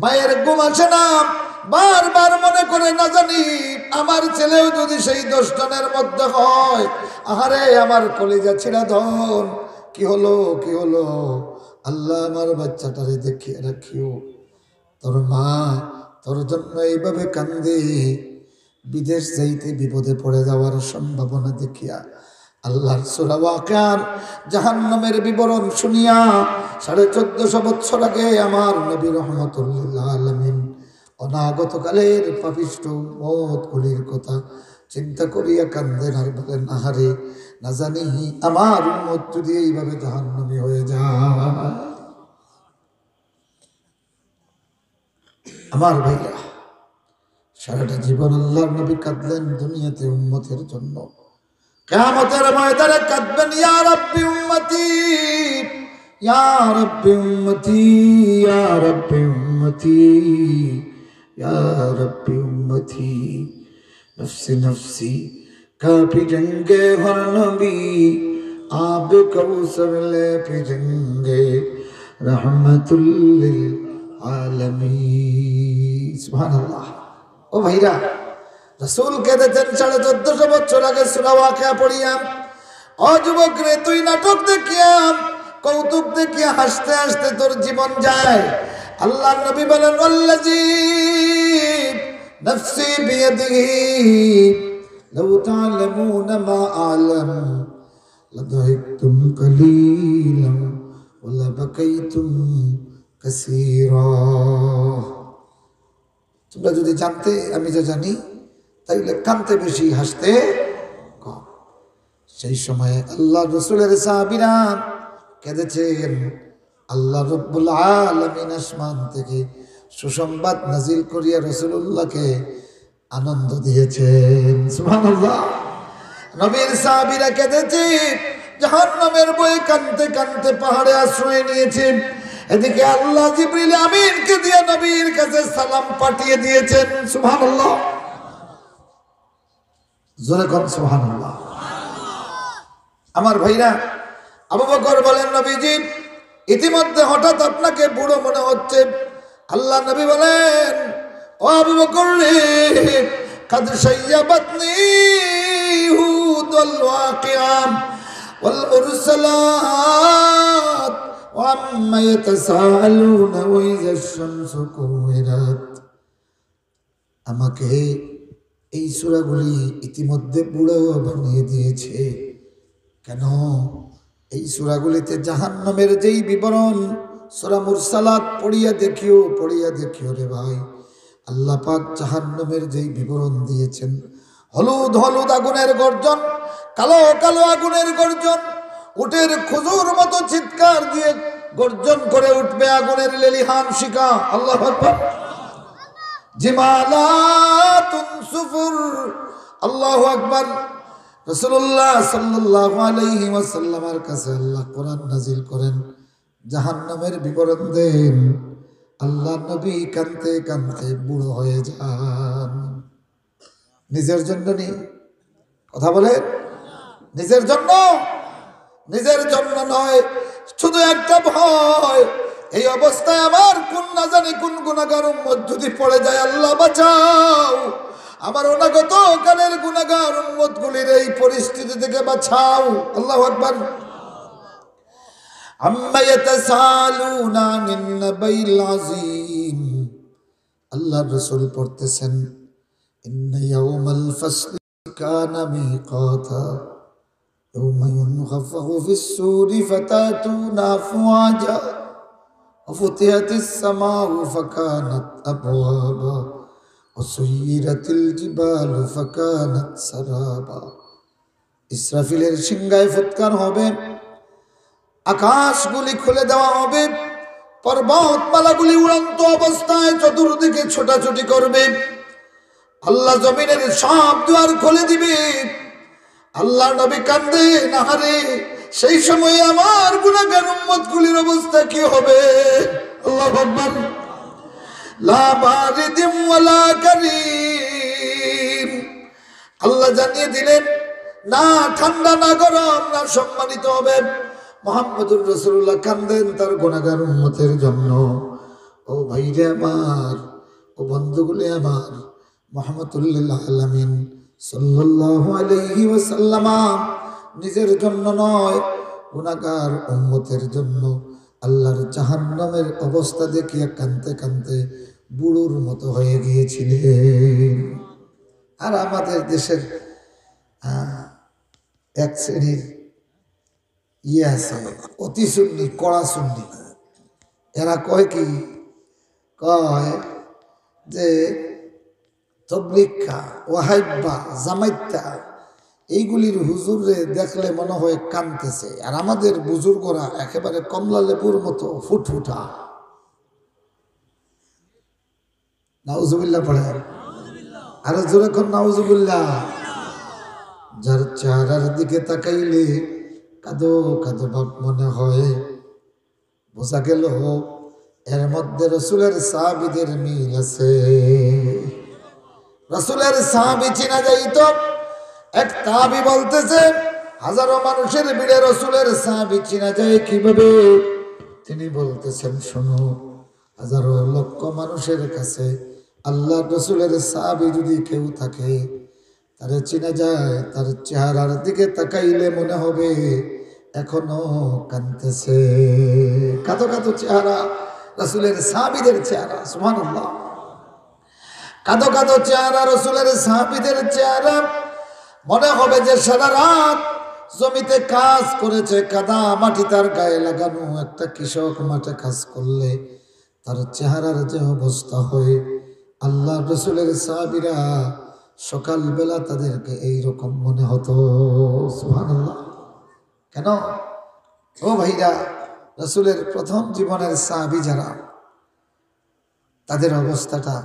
মায়ের ঘুম আসে না, বারবার মনে করে, না জানি আমার ছেলেও যদি সেই 10 জনের মধ্যে হয়, আহারে আমার কলিজা ছিঁড়া ধন, কি হলো কি হলো, আল্লাহ আমার বাচ্চাটারে দেখিয়ে রাখিও। তোর মা তোর জন্য এইভাবে কান্দে, বিদেশ যাইতে বিপদে পড়ে যাওয়ার সম্ভাবনা দেখিয়া আল্লাহর সূরা ওয়াকিয়ার জাহান্নামের বিবরণ শুনিয়া 1450 বছর আগে আমার নবী রাহমাতুল্লিল আলামিন অনাগত কালের পাপিষ্ঠ উম্মতগুলির কথা চিন্তা করিয়া কান্দেন আর বলেন, আহারে না জানি আমার উম্মত যদি এইভাবে জাহান্নামী হয়ে যায়। আমার ভাইরা, সারাটা জীবন আল্লাহর নবী কাঁদলেন দুনিয়াতে উম্মতের জন্য, কিয়ামতের ময়দানে কাঁদবেন, ইয়া রাব্বি উম্মতি, ইয়া রাব্বি উম্মতি, ইয়া রাব্বি উম্মতি, ইয়া রাব্বি উম্মতি। নফসি নফসি কাঁপি জঙ্গে হর নবী, আব কৌসর লে পিজঙ্গে রহমাতুল লিল আলামিন। সুবহানাল্লাহ। ও ভাইরা, রাসূল কেঁদেছেন 1450 বছর আগে সূরা ওয়াকিয়া পড়িয়া। ও যুবক রে, তুই নাটক দেখিয়া কৌতুক দেখিয়া হাসতে হাসতে তোর জীবন যায়। আল্লাহর নবী বলেন, ওয়াল্লাযী নফসি বিয়াদিহি লাউ তা'লামুনা মা আ'লাম লাদাহিকতুম কালীলান ওয়া লাবাকাইতুম কাসীরা। তোমরা যদি জানতে আমি যা জানি, তাইলে কানতে বেশি, হাসতে কম। সেই সময় আল্লাহ রাসূলের সাহাবীরা কেঁদেছেন। আল্লাহ রাব্বুল আলামিন আসমান থেকে সুসংবাদ নাজিল করিয়া রাসূলুল্লাহকে আনন্দ দিয়েছেন। সুবহানাল্লাহ। নবীর সাহাবীরা কেঁদেছে, জাহান্নামের ভয়ে কাঁদতে কাঁদতে পাহাড়ে আশ্রয় নিয়েছে। এদিকে আল্লাহ জিবরিল আমিনকে দিয়ে নবীর কাছে সালাম পাঠিয়ে দিয়েছেন। সুবহানাল্লাহ। জোরে কোন সুবহানাল্লাহ। আমার ভাইরা, আবু বকর বলেন, নবীজি ইতিমধ্যে হঠাৎ আপনাকে বুড়ো মনে হচ্ছে। আল্লাহ নবী বলেন, ও আবু বকর রে, কাদ শাইয়াবাতনি হুদ ওয়াল ওয়াকিয়াম ওয়াল মুরসালাত ওয়া আম্মা ইয়াতাসাআলুনা ওয়া ইযা আশ-শামসু কুওয়িরাত। আমাকে এই সূরাগুলি ইতিমধ্যে বুড়ো বানিয়ে দিয়েছে। কেন? এই সূরাগুলিতে জাহান্নামের যেই বিবরণ, সূরা মুরসালাত পড়িয়া দেখিও রে ভাই। আল্লাহ পাক জাহান্নামের যেই বিবরণ দিয়েছেন, হলুদ হলুদ আগুনের গর্জন, কালো কালো আগুনের গর্জন, উটের খুজুর মতো চিৎকার দিয়ে গর্জন করে উঠবে আগুনের লেলিহান শিখা। আল্লাহু আকবার। জিমালাতুন সুফুর। আল্লাহু আকবার। রাসূলুল্লাহ সাল্লাল্লাহু আলাইহি ওয়াসাল্লামের কাছে আল্লাহ কোরআন নাজিল করেন, জাহান্নামের বিবরণ দেন। আল্লাহ নবী কাঁদতে কাঁদতে বুড়ো হয়ে যান। নিজের জন্য নেই, কথা বলেন, নিজের জন্য, নিজের জন্য নয়, শুধু একটা ভয়, এই অবস্থায় আমার কোন না জানি কোন গুনাহগার উম্মত যদি পড়ে যায়, আল্লাহ বাঁচাও, আমার অনাগত কালের গুনাহগার উম্মত গুলির এই পরিস্থিতি থেকে বাঁচাও। আল্লাহু আকবার। আম্মা ইয়াতাসালুনা আনিন নাবাইল আযীম। আল্লাহ রাসূল পড়তেছেন ইন্না ইয়াউমাল ফাসলি কানা মিকাতা ইয়াউমা ইউনফাখু ফিস-সূরি ফাতাতুনা আফওয়াজা ওয়া ফুতিহাতিস সামাউ ফাকানাত আবওয়াবা ওয়া সুয়িরাতিল জিবালু ফাকানাত সারাবা। ইসরাফিলের সিংহায় ফুৎকার হবে, আকাশগুলি খুলে দেওয়া হবে, পর্বতমালাগুলি উড়ন্ত অবস্থায় চতুর্দিকে ছোটাছুটি করবে, আল্লাহ জমিনের সব দুয়ার খুলে দিবে। আল্লাহ নবী কান্দে নাহারে, সেই সময় আমার গুনাহগার উম্মতগুলির অবস্থা কি হবে? আল্লাহু আকবার। লা বারিদিম ওয়ালা কারীম, আল্লাহ জানিয়ে দিলেন না ঠান্ডা না গরম না সম্মানিত হবে। মুহাম্মদুর রাসূলুল্লাহ কান্দেন তার গুনাহগার উম্মতের জন্য। ও ভাইরে আমার, ও বন্ধুগুলি আমার, মুহাম্মদুল লিল আলামিন সাল্লাল্লাহু আলাইহি ওয়াসাল্লাম নিজের জন্য নয়, গুনাহগার উম্মতের জন্য আল্লাহর জাহান্নামের অবস্থা দেখিয়া কাঁদতে কাঁদতে বুড়োর মতো হয়ে গিয়েছিলেন। আর আমাদের দেশের এক শ্রেণীর আছে অতি সুন্নি, কড়া সুন্নি, এরা কয় কি কয় যে তবলিগা, ওয়াহাইবা, জামাইতা এইগুলির হুজুরে দেখলে মনে হয় কাঁদতেছে, আর আমাদের বুজুর্গরা একেবারে কমলা লেবুর মতো ফুটফুটা। নাউজুবিল্লাহ পড়ে, আরো জোরে কোন নাউজুবিল্লাহ। যার চেহারার দিকে তাকাইলে কাঁদো কাঁদো ভাব মনে হয়, বোঝা গেল এর মধ্যে রসুলের সাহাবীদের মিল আছে। রসুলের সাহাবী চিনা যাইত। এক তাহাবী বলতেছে হাজারো মানুষের ভিড়ে রসুলের সাহাবী চিনা যায় কিভাবে? তিনি বলতেছেন শোনো, হাজারো লক্ষ মানুষের কাছে আল্লাহ রসুলের সাহাবী যদি কেউ থাকে তারে চিনা যায়, তার চেহারার দিকে তাকাইলে মনে হবে এখনো কাঁদতেছে। কাঁদো কাঁদো চেহারা রসুলের সাহাবীদের চেহারা, সুবহানাল্লাহ। কাঁদো কাঁদো চেহারা রসুলের সাহাবীদের চেহারা, মনে হবে যে সারা রাত জমিতে কাজ করেছে, কাদা মাটি তার গায়ে লাগানো। একটা কৃষক মাঠে কাজ করলে তার চেহারার যে অবস্থা হয়, আল্লাহ রসুলের সাহাবীরা সকালবেলা তাদেরকে এইরকম মনে হতো। সুবহানাল্লাহ। কেন? ও ভাইরা, রসুলের প্রথম জীবনের সাহাবী যারা, তাদের অবস্থাটা,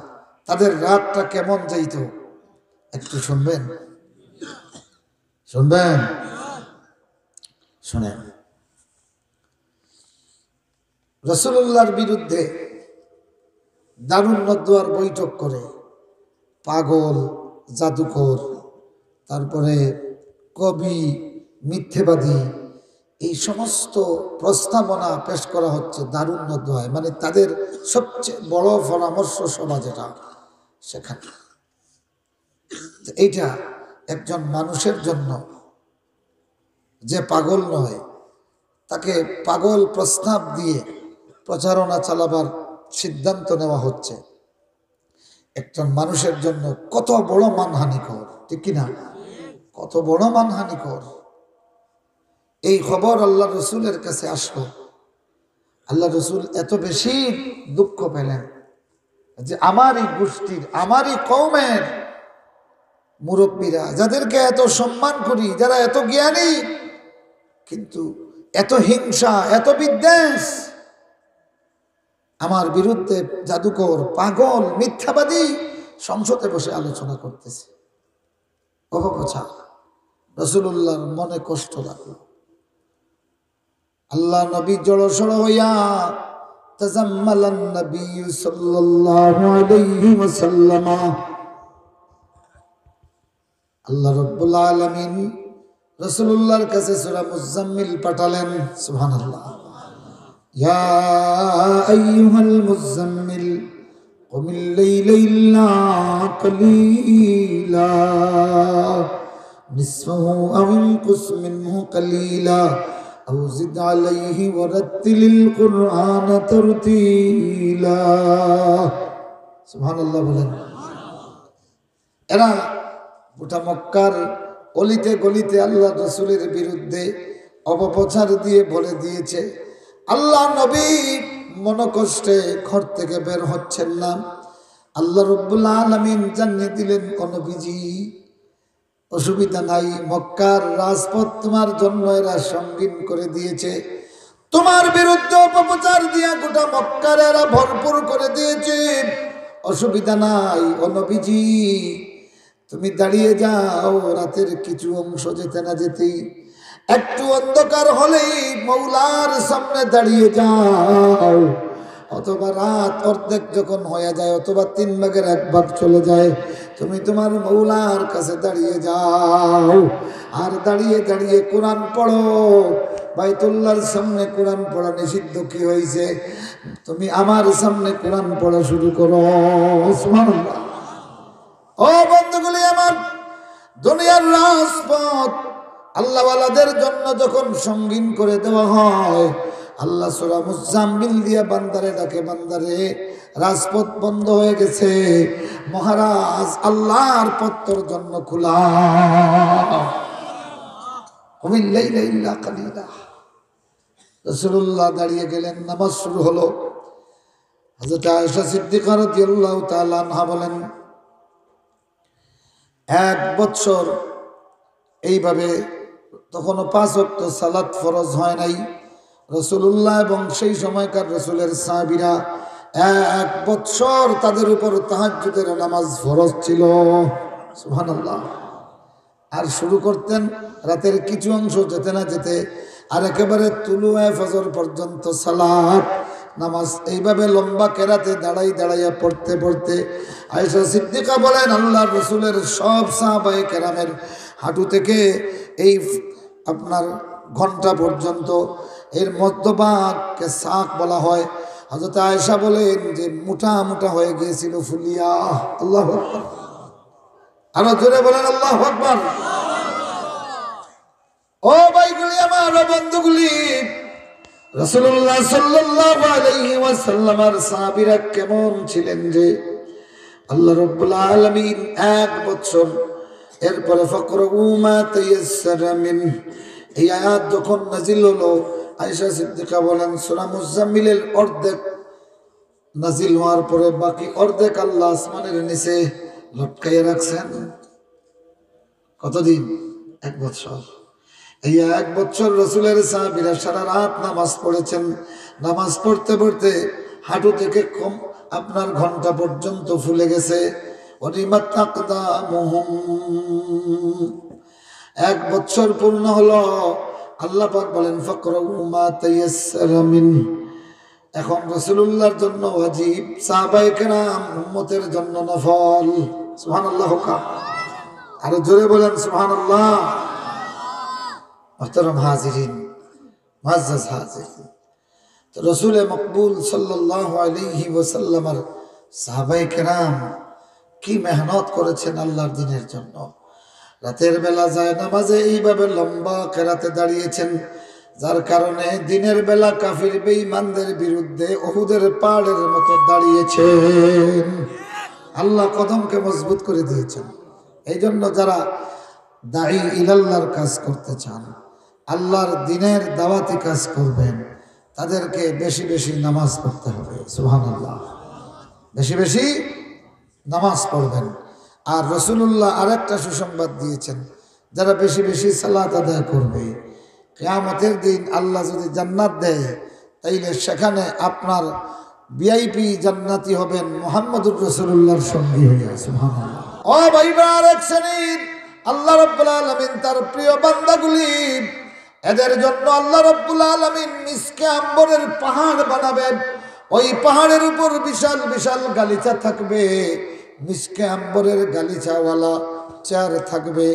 তাদের রাতটা কেমন যাইত একটু শুনবেন? শুনবেন? শুনেন। রাসূলুল্লাহর বিরুদ্ধে দারুন নদওয়ার বৈঠক করে পাগল, জাদুকর, তারপরে কবি, মিথ্যেবাদী, এই সমস্ত প্রস্তাবনা পেশ করা হচ্ছে দারুন নদওয়ায়, মানে তাদের সবচেয়ে বড় পরামর্শ সভা যেটা, সেখানে। এইটা একজন মানুষের জন্য যে পাগল নয়, তাকে পাগল প্রস্তাব দিয়ে প্রচারণা চালাবার সিদ্ধান্ত নেওয়া হচ্ছে, একজন মানুষের জন্য কত বড় মানহানিকর, ঠিক কিনা? কত বড় মানহানিকর। এই খবর আল্লাহ রসুলের কাছে আসলো। আল্লাহ রসুল এত বেশি দুঃখ পেলেন যে আমারই গোষ্ঠীর, আমারই কওমের মুরব্বীরা, যাদেরকে এত সম্মান করি, যারা এত জ্ঞানী, কিন্তু এত হিংসা, এত বিদ্বেষ, আমার বিরুদ্ধে জাদুকর, পাগল, মিথ্যাবাদী সংসদে বসে আলোচনা করতেছে, অপপ্রচার। রাসূলুল্লাহর মনে কষ্ট লাগলো। আল্লাহ নবী জড়সড় হইয়া তাজাম্মালান নবী সাল্লাল্লাহু আলাইহি ওয়াসাল্লাম, আল্লাহ রাব্বুল আলামিন রাসূলুল্লাহর কাছে সূরা মুজাম্মিল পাঠালেন। সুবহানাল্লাহ। ইয়া আইয়ুহাল মুজাম্মিল কুমিল লাইলা ইল্লা কালিলা নিসফাহু আও ইনকুস মিনহু কালিলা আও জিদ আলাইহি ওয়ারাত্তিলিল কুরআনা তারতিলা। সুবহানাল্লাহ বলেন। এরা গোটা মক্কার অলিতে গলিতে আল্লাহ রসুলের বিরুদ্ধে অপপ্রচার দিয়ে বলে দিয়েছে, আল্লাহ নবী মনকষ্টে ঘর থেকে বের হচ্ছেন না। আল্লাহ রাব্বুল আলামিন জানিয়ে দিলেন, ও নবীজি অসুবিধা নাই, মক্কার রাজপথ তোমার জন্য এরা সঙ্গীন করে দিয়েছে, তোমার বিরুদ্ধে অপপ্রচার দিয়া গোটা মক্কার এরা ভরপুর করে দিয়েছে, অসুবিধা নাই। ও নবীজি তুমি দাঁড়িয়ে যাও, রাতের কিছু অংশ যেতে না যেতেই একটু অন্ধকার হলেই মৌলার সামনে দাঁড়িয়ে যাও, অথবা রাত অর্ধেক যখন হয়ে যায় অথবা 3 ভাগের 1 ভাগ চলে যায়, তুমি তোমার মৌলার কাছে দাঁড়িয়ে যাও, আর দাঁড়িয়ে দাঁড়িয়ে কোরআন পড়ো। বাইতুল্লাহর সামনে কোরআন পড়া নিষিদ্ধ কি হয়েছে? তুমি আমার সামনে কোরআন পড়া শুরু করো। সুবহানাল্লাহ। ও বন্ধুগুলি আমার, দুনিয়ার রাজপথ আল্লাহওয়ালাদের জন্য যখন সঙ্গীন করে দেওয়া হয়, আল্লাহ সূরা মুজাম্মিল দিয়া বান্দারে ডাকে, বান্দারে রাজপথ বন্ধ হয়ে গেছে, মহারাজ আল্লাহর পথ তোর জন্য খোলা। রাসূলুল্লাহ দাঁড়িয়ে গেলেন, নামাজ শুরু হলো। হযরত আয়েশা সিদ্দিকা রাদিয়াল্লাহু তাআলা আনহা বলেন, 1 বছর এইভাবে তখনও 5 ওয়াক্ত সালাত ফরজ হয় নাই। রাসূলুল্লাহ এবং সেই সময়কার রাসূলের সাহাবীরা 1 বছর তাদের উপর তাহাজ্জুদের নামাজ ফরজ ছিল। সুবহানাল্লাহ। আর শুরু করতেন রাতের কিছু অংশ যেতে না যেতে, আর একেবারে তুলুয়ে ফজর পর্যন্ত সালাত নামাজ এইভাবে লম্বা কেরাতে দাঁড়াই দাঁড়াইয়া পড়তে পড়তে আয়েশা সিদ্দিকা বলেন, আল্লাহর রাসূলের সব সাহাবায়ে কেরামের হাঁটু থেকে এই আপনার ঘন্টা পর্যন্ত এর মধ্যভাগকে সাক বলা হয়। হযরত আয়েশা বলেন যে মোটা মোটা হয়ে গিয়েছিল ফুলিয়া। আল্লাহু আকবার। আরো জোরে বলেন আল্লাহু আকবার। ও ভাইগুলি আমার, ও বন্ধুগুলি, রাসূলুল্লাহ সাল্লাল্লাহু আলাইহি ওয়াসাল্লামের সাহাবীরা কেমন ছিলেন যে আল্লাহ রাব্বুল আলামিন 1 বছর এরপরে ফাকরউ মা তায়াসসারা মিন এই আয়াত যখন নাজিল হলো, আয়েশা সিদ্দিকা বলেন সূরা মুজাম্মিলের অর্ধেক নাজিল হওয়ার পরে বাকি অর্ধেক আল্লাহ আসমানের নিচে লটকাইয়া রাখছেন। কতদিন? 1 বছর। এই 1 বছর রাসূলের সাহাবীরা সারা রাত নামাজ পড়েছেন। নামাজ পড়তে পড়তে হাঁটু থেকে কম আপনার ঘন্টা পর্যন্ত ফুলে গেছে। 1 বছর পূর্ণ হলো। আল্লাহ পাক বলেন ফাকরাউ মা তায়াসসারা মিন। এখন রাসূলুল্লাহর জন্য ওয়াজিব, সাহাবায়ে কেরাম উম্মতের জন্য নফল। সুবহানাল্লাহ। আর জোরে বলেন সুবহানাল্লাহ। মুহতারাম হাজিরিন, মুআজ্জাজ হাজিরিন, তো রাসূল মকবুল সাল্লাল্লাহু আলাইহি ওয়াসাল্লামের সাহাবায়ে কেরাম কি মেহনত করেছেন আল্লাহর দ্বীনের জন্য। রাতের বেলা যায় নামাজে এইভাবে লম্বা কেরাতে দাঁড়িয়েছেন, যার কারণে দিনের বেলা কাফির বেঈমানদের বিরুদ্ধে উহুদের পাহাড়ের মতো দাঁড়িয়েছেন। আল্লাহ কদমকে মজবুত করে দিয়েছেন। এই জন্য যারা দাঈ ইলাল্লাহর কাজ করতে চান, আল্লাহর দ্বীনের দাওয়াতি কাজ করবেন, তাদেরকে বেশি বেশি নামাজ পড়তে হবে। সুবহানাল্লাহ। বেশি বেশি নামাজ পড়বেন। আর রাসূলুল্লাহ আরেকটা সুসংবাদ দিয়েছেন, যারা বেশি বেশি সালাত আদায় করবে, কিয়ামতের দিন আল্লাহ যদি জান্নাত দেয়, তাইলে সেখানে আপনার ভিআইপি জান্নাতি হবেন মুহাম্মদুর রাসূলুল্লাহর সঙ্গী হয়ে। সুবহানাল্লাহ। ও ভাইরা, আরেক শ্রেণীর আল্লাহ রাব্বুল আলামিন তার প্রিয় বান্দাগুলি, এদের জন্য আল্লাহ রাব্বুল আলামিন মিসকে আম্বরের পাহাড় বানাবেন। ওই পাহাড়ের উপর বিশাল বিশাল গালিচা থাকবে, মিসকে আম্বরের গালিচাওয়ালা চেয়ার থাকবে,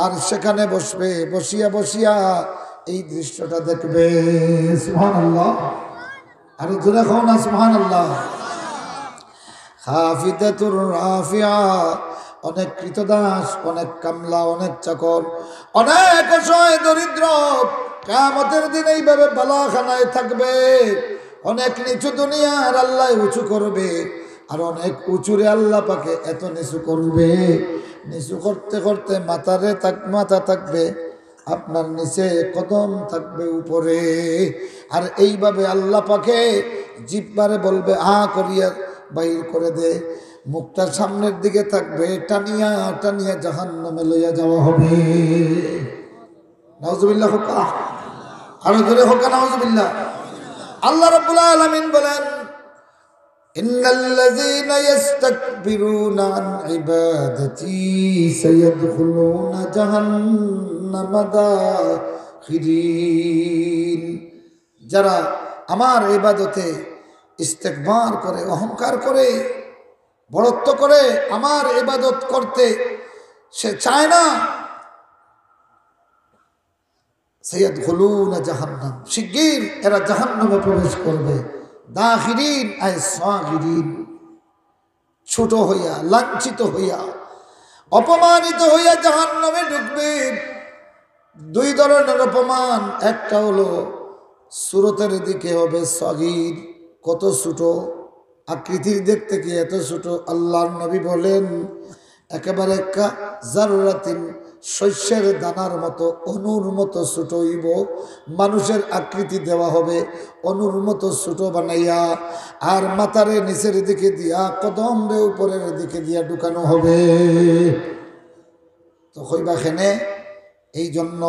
আর সেখানে বসবে, বসিয়া বসিয়া এই দৃশ্যটা দেখবে। সুবহানাল্লাহ। আর জোরে খাও না সুবহানাল্লাহ। হাফিদাতুর রাফিয়া, অনেক কৃতদাস, অনেক কামলা, অনেক চাকর, অনেক অসহায় দরিদ্র কিয়ামতের দিন এইভাবে বালাখানায় থাকবে। অনেক নিচু দুনিয়ার আল্লাহ উঁচু করবে, আর অনেক উঁচুরে আল্লাহ পাকে এত নিচু করবে, নিচু করতে করতে মাথা থাকবে আপনার নিচে, কদম থাকবে উপরে। আর এইভাবে আল্লাহ পাকে জিহ্বারে বলবে আ করিয়া বাইর করে দে, মুখটা সামনের দিকে থাকবে, টানিয়া টানিয়া জাহান্নামে লইয়া যাওয়া হবে। নাউজুবিল্লাহ হোকা, আরো জোরে হোকা নাউজুবিল্লাহ। আল্লাহ রাব্বুল আলামিন বলেন ইন্নাল্লাযীনা ইস্তাকবিরুনা আন ইবাদাতি সায়াদখুলুনা জাহান্নামা দাখিরিন। যারা আমার ইবাদতে ইস্তেকবার করে, অহংকার করে, বড়ত্ব করে, আমার ইবাদত করতে সে চায় না, সায়াদখুলুনা জাহান্নাম, শিগগির এরা জাহান্নামে প্রবেশ করবে। দাখিরিন আয় সাগিরিন, ছোট হইয়া, লাঞ্ছিত হইয়া, অপমানিত হইয়া জাহান্নামে ঢুকবে। দুই ধরনের অপমান, একটা হলো সুরতের দিকে হবে সাগির, কত ছোট, আকৃতির দেখতে কি এত ছোট। আল্লাহর নবী বলেন একেবারে জাররাতিন, শস্যের দানার মতো, অনুর মতো ছোট হইব, মানুষের আকৃতি দেওয়া হবে, অনুর মতো ছোট বানাইয়া, আর মাথারে নিচের দিকে দিয়া, কদম রে উপরের দিকে দিয়া ঢুকানো হবে। তো হইবা খেনে, এই জন্য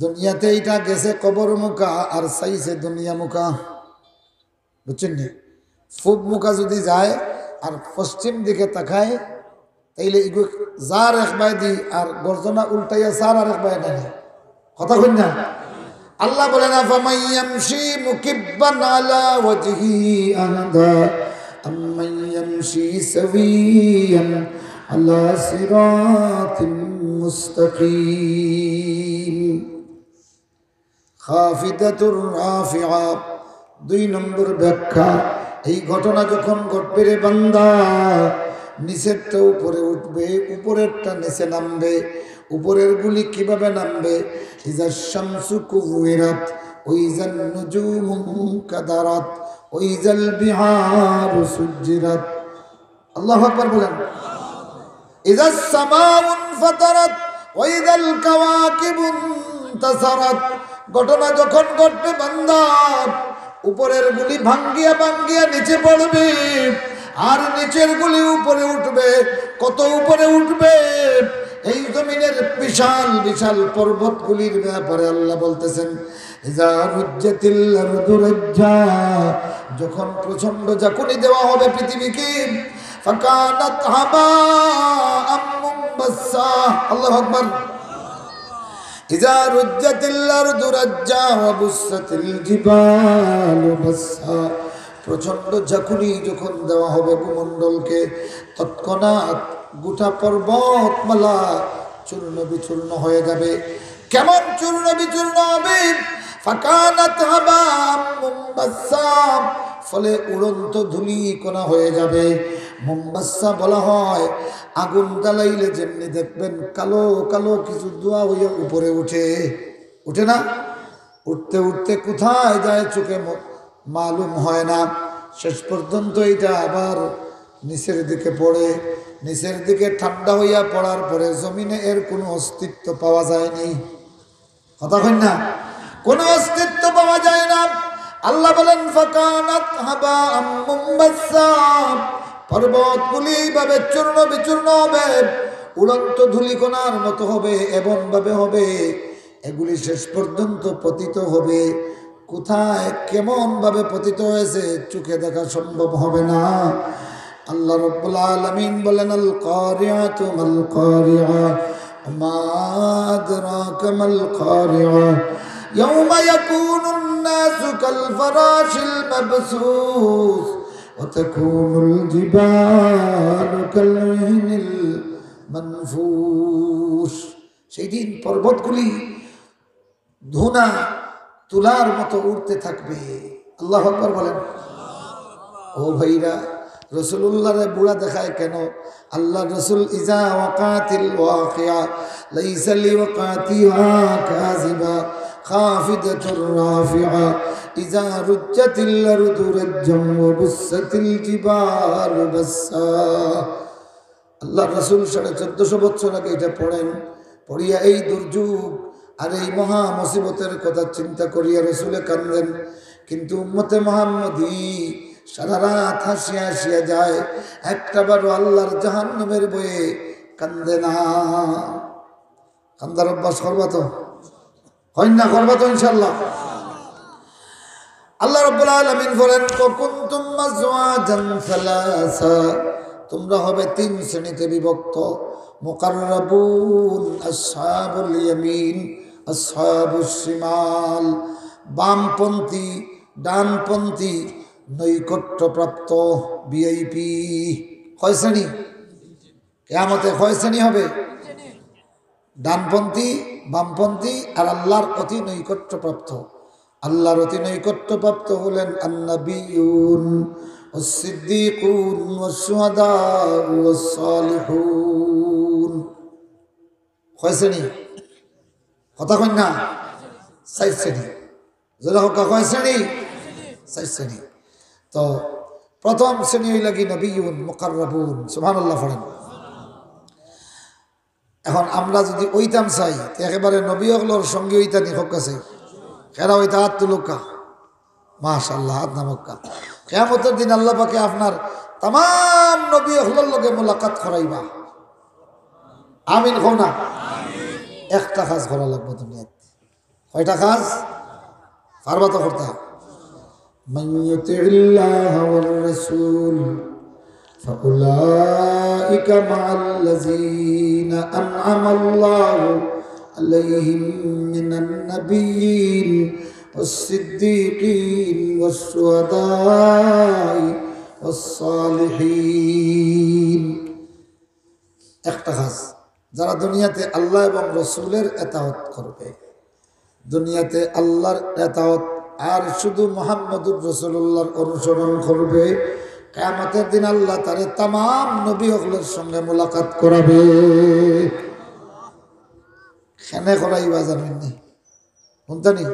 দুনিয়াতে এইটা গেছে কবর মুখা আর চাইছে দুনিয়া মুখা, বুঝছেন নি? পূব মুখা যদি যায় আর পশ্চিম দিকে তাকায়, তাইলে এগুলো যার একবাই দি আর গর্জনা উল্টাইয়া সার আর একবাই নেয়, কথা কই না? আল্লাহ বলেন আফামাইয়ামশি মুকিব্বান আলা ওয়াজহি আহদা আম্মাইয়ামশি সাবিয়ান আলা সিরাতিন মুস্তাকিম। খাফিদাতুর রাফিআ, 2 নম্বর ব্যাখ্যা। এই ঘটনা যখন ঘটবে রে বান্দা, নিচেরটা উপরে উঠবে, উপরেরটা নিচে নামবে। উপরের গুলি কিভাবে নামবে? ইজা শামসু কুবিরাত ওয়াইজান নুজুমু কাদারাত ওয়াইজাল বিহারু সুজ্জিরাত। আল্লাহু আকবার বলেন। ইজাস সামাউ ফাতারাত ওয়াইজাল কাওয়াকিবু ইনতাসারাত। ঘটনা যখন ঘটবে বান্দা, উপরের গুলি ভাঙ্গিয়া ভাঙ্গিয়া নিচে পড়বে, আর নিচের গুলি উপরে উঠবে। কত উপরে উঠবে? এই জমিনের বিশাল বিশাল পর্বতগুলির ব্যাপারে আল্লাহ বলতেছেন ইজা রুজ্জাতিল আরদু রাজ্জা, যখন প্রচন্ড ঝাঁকুনি দেওয়া হবে পৃথিবীকে, ফাকানাত হাবাআম মুনবাসসা। আল্লাহু আকবার। ইজা রুজ্জাতিল আরদু রাজ্জা ওয়া বুসসাতিল জিবালু বাসসা। প্রচন্ড ঝাঁকুনি যখন দেওয়া হবে ভূমণ্ডলকে, তৎক্ষণাৎ গোটা পর্বতমালা চূর্ণ বিচূর্ণ হয়ে যাবে। কেমন চূর্ণ বিচূর্ণ হবে? ফাকানাত হাবাআম মুনবাসসা, ফলে উড়ন্ত ধুলি কণা হয়ে যাবে। মুনবাসসা বলা হয় আগুন জ্বালাইলে যেমনি দেখবেন কালো কালো কিছু ধোঁয়া হইয়া উপরে উঠে, উঠে না? উঠতে উঠতে কোথায় যায় চোখে মালুম হয় না। শেষ পর্যন্ত এটা আবার নিচের দিকে পড়ে, নিচের দিকে ঠান্ডা হইয়া পড়ার পরে জমিনে এর কোনো অস্তিত্ব পাওয়া যায়নি, কথা কই না? কোনো অস্তিত্ব পাওয়া যায় না। আল্লাহ বলেন ফাকানাত হাবাআম মুনবাসসা, পর্বতগুলি এইভাবে চূর্ণ বিচূর্ণ হবে, উড়ন্ত ধূলিকণার মতো হবে, এমন ভাবে হবে এগুলি শেষ পর্যন্ত পতিত হবে। কোথায় কেমন ভাবে পতিত হয়েছে চোখে দেখা সম্ভব হবে না। আল্লাহ রাব্বুল আলামিন বলেন আল কারিআতু মাল কারিআ মা আদরাকা মাল কারিআ ইয়াওমা ইয়াকুনুন নাসু কাল ফারাশিল মাবসুস ওয়া তাকুনুল জিবালু কাল ইহনিল মানফুস। সেই দিন পর্বতগুলি ধুনা তুলার মতো উঠতে থাকবে। আল্লাহু আকবার বলেন। ও ভাইরা, রাসূলুল্লাহরে বুড়া দেখায় কেন? আল্লাহ রাসূল ইজা ওয়াকাতিল ওয়াকিয়া লাইসা লিওয়াকাতিহা কাযিবা খাফিদাতুর রাফিআ ইযা রুজ্জাতিল আরদু রাজ্জাম ওয়া বুসাতিল জিবালু বাসসা। আল্লাহ রাসূল 1450 বছর আগে এটা পড়েন, পড়িয়া এই দুর্যোগ আর এই মহা মুসিবতের কথা চিন্তা করিয়া রাসূলে কান্দেন। কিন্তু উম্মতে মুহাম্মদী সারা রাত হাসিয়া হাসিয়া যায়, একটাবারও আল্লাহর জাহান্নামের বয়ে কান্দে না। কান্দার অভ্যাস করবা তো? হয় না? করবা তো ইনশাআল্লাহ। আল্লাহ রাব্বুল আলামিন বলেন, কুনতুম আজওয়াজান সালাসা, তোমরা হবে 3 শ্রেণীতে বিভক্ত। মুকাররাবুন, আসহাবুল ইয়ামিন, আসহাবুশ শিমাল, বামপন্থী, ডানপন্থী, নৈকট্যপ্রাপ্ত, ভিআইপি। কয় শ্রেণী? কিয়ামতে কয় শ্রেণী হবে? ডানপন্থী, বামপন্থী আর আল্লাহর অতি নৈকট্যপ্রাপ্ত। আল্লাহর অতি নৈকট্যপ্রাপ্ত হলেন আন-নবিয়্যুন, ওয়াস-সিদ্দীকুন, ওয়াস-শুহাদা, ওয়াস-সালিহুন। কয় শ্রেণী? কথা কই না? 4 শ্রেণী। যারা হোক কয় শ্রেণী? 4 শ্রেণী। তো প্রথম শ্রেণী হইল কি নবিয়্যুন মুকাররাবুন। সুবহানাল্লাহ পড়েন। এখন আমরা যদি ওইতাম চাই একেবারে নবী হকলর সঙ্গে ওইতা নিখক আছে খেরা ওইতা হাত তুলুকা, মাশাআল্লাহ, হাত নামক্কা। কিয়ামতের দিন আল্লাহ পাকে আপনার তাম নবী হকলর লগে মোলাকাত করাইবা। আমিন কও না? একটা কাজ করা লাগবে দুনিয়াত। কয়টা কাজ? পারবা তো করতে? মান ইউতিল্লাহ ওয়ার রাসূল فأولئك مع الذين أنعم الله عليهم من النبيين والصديقين والشهداء والصالحين। একটা কাজ, যারা দুনিয়াতে আল্লাহ এবং রসুলের এতাওয়াত করবে, দুনিয়াতে আল্লাহর এতাওয়াত আর শুধু মুহাম্মদুর রাসূলুল্লাহর অনুসরণ করবে, কিয়ামতের দিন আল্লাহ তারে তাম নবী হকলের সঙ্গে মোলাকাত করাবে। খেনে করাইবা জানেন নি? শুনতানি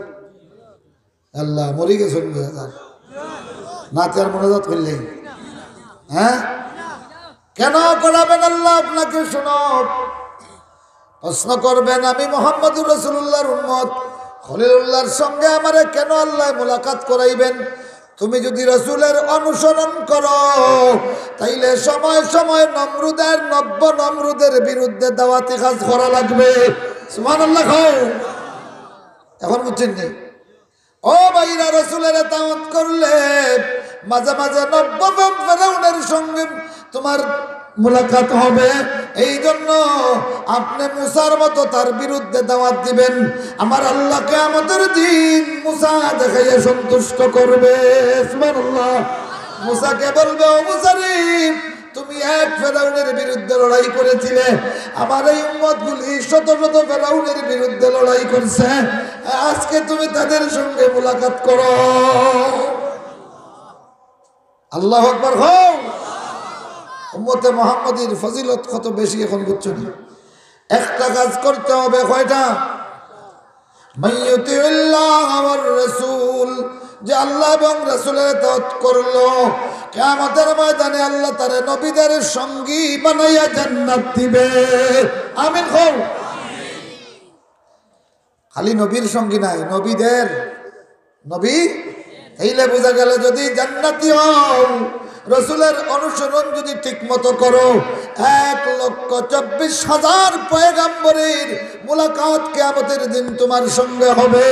আল্লাহ মরি গেছেন না তার মনোজাত করলে? হ্যাঁ, কেন করাবেন আল্লাহ আপনাকে? শোনো, প্রশ্ন করবেন, আমি মুহাম্মদুর রাসূলুল্লাহর উম্মত, খলিলুল্লাহর সঙ্গে আমারে কেন আল্লাহ মোলাকাত করাইবেন? তুমি যদি রাসূলের অনুসরণ করো তাইলে সময় সময় নমরুদের নমরুদের বিরুদ্ধে দাওয়াতি কাজ করা লাগবে। সুবহানাল্লাহ। এখন বুঝছেন নি? ও ভাইরা, রাসূলের ইতাআত করলে মাঝে মাঝে ফেরাউনের সঙ্গে তোমার মুলাকাত হবে। এই জন্য আপনি মুসার মতো তার বিরুদ্ধে দাওয়াত দিবেন। আমার আল্লাহ কিয়ামতের দিন মুসা দেখাইয়া সন্তুষ্ট করবে। সুবহানাল্লাহ। মুসাকে বলবে, ও মুসারে, তুমি এক ফেরাউনের বিরুদ্ধে লড়াই করেছিলে, আমার এই উম্মতগুলি শত শত ফেরাউনের বিরুদ্ধে লড়াই করছে, আজকে তুমি তাদের সঙ্গে মুলাকাত করো। আল্লাহু আকবার। হও উম্মতে মুহাম্মাদীর ফজিলত কত বেশি এখন বুঝছো না? একটা কাজ করতে হবে। কয়টা? মাইয়ুতিল্লাহ ওয়ার রাসূল, যে আল্লাহ এবং রাসূলের ইতাআত করলো, কিয়ামতের ময়দানে আল্লাহ তার নবীদের সঙ্গী বানাইয়া জান্নাত দিবে। আমিন কও। খালি নবীর সঙ্গী নাই, নবীদের নবী এইলে বোঝা গেল যদি জান্নাতি হও, রাসূলের অনুসরণ যদি ঠিক মতো করো, 1,24,000 পয়গম্বরের মুলাকাত কিয়ামতের দিন তোমার সঙ্গে হবে।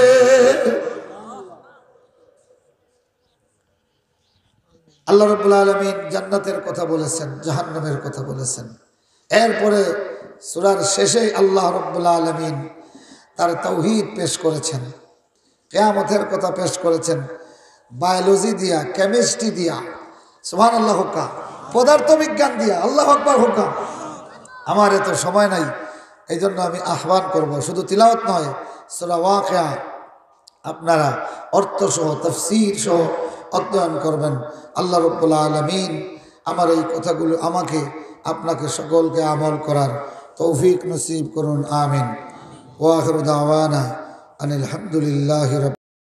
আল্লাহ রাব্বুল আলামিন জান্নাতের কথা বলেছেন, জাহান্নামের কথা বলেছেন। এরপরে সূরার শেষে আল্লাহ রাব্বুল আলামিন তার তাওহীদ পেশ করেছেন, কিয়ামতের কথা পেশ করেছেন, বায়োলজি দিয়া, কেমিস্ট্রি দিয়া, সুবহানাল্লাহ, হুক্কা পদার্থ বিজ্ঞান দিয়া। আল্লাহু আকবার। হুক্কা। আমার এত সময় নাই, এই জন্য আমি আহ্বান করব, শুধু তিলাওয়াত নয়, সূরা ওয়াকিয়া আপনারা অর্থসহ তাফসীর সহ অধ্যয়ন করবেন। আল্লাহ রাব্বুল আলামিন আমার এই কথাগুলো আমাকে আপনাকে সকলকে আমল করার তৌফিক নসিব করুন। আমিন। ওয়া আখিরু দাওয়ানা আনিল হামদুলিল্লাহি রাব্বিল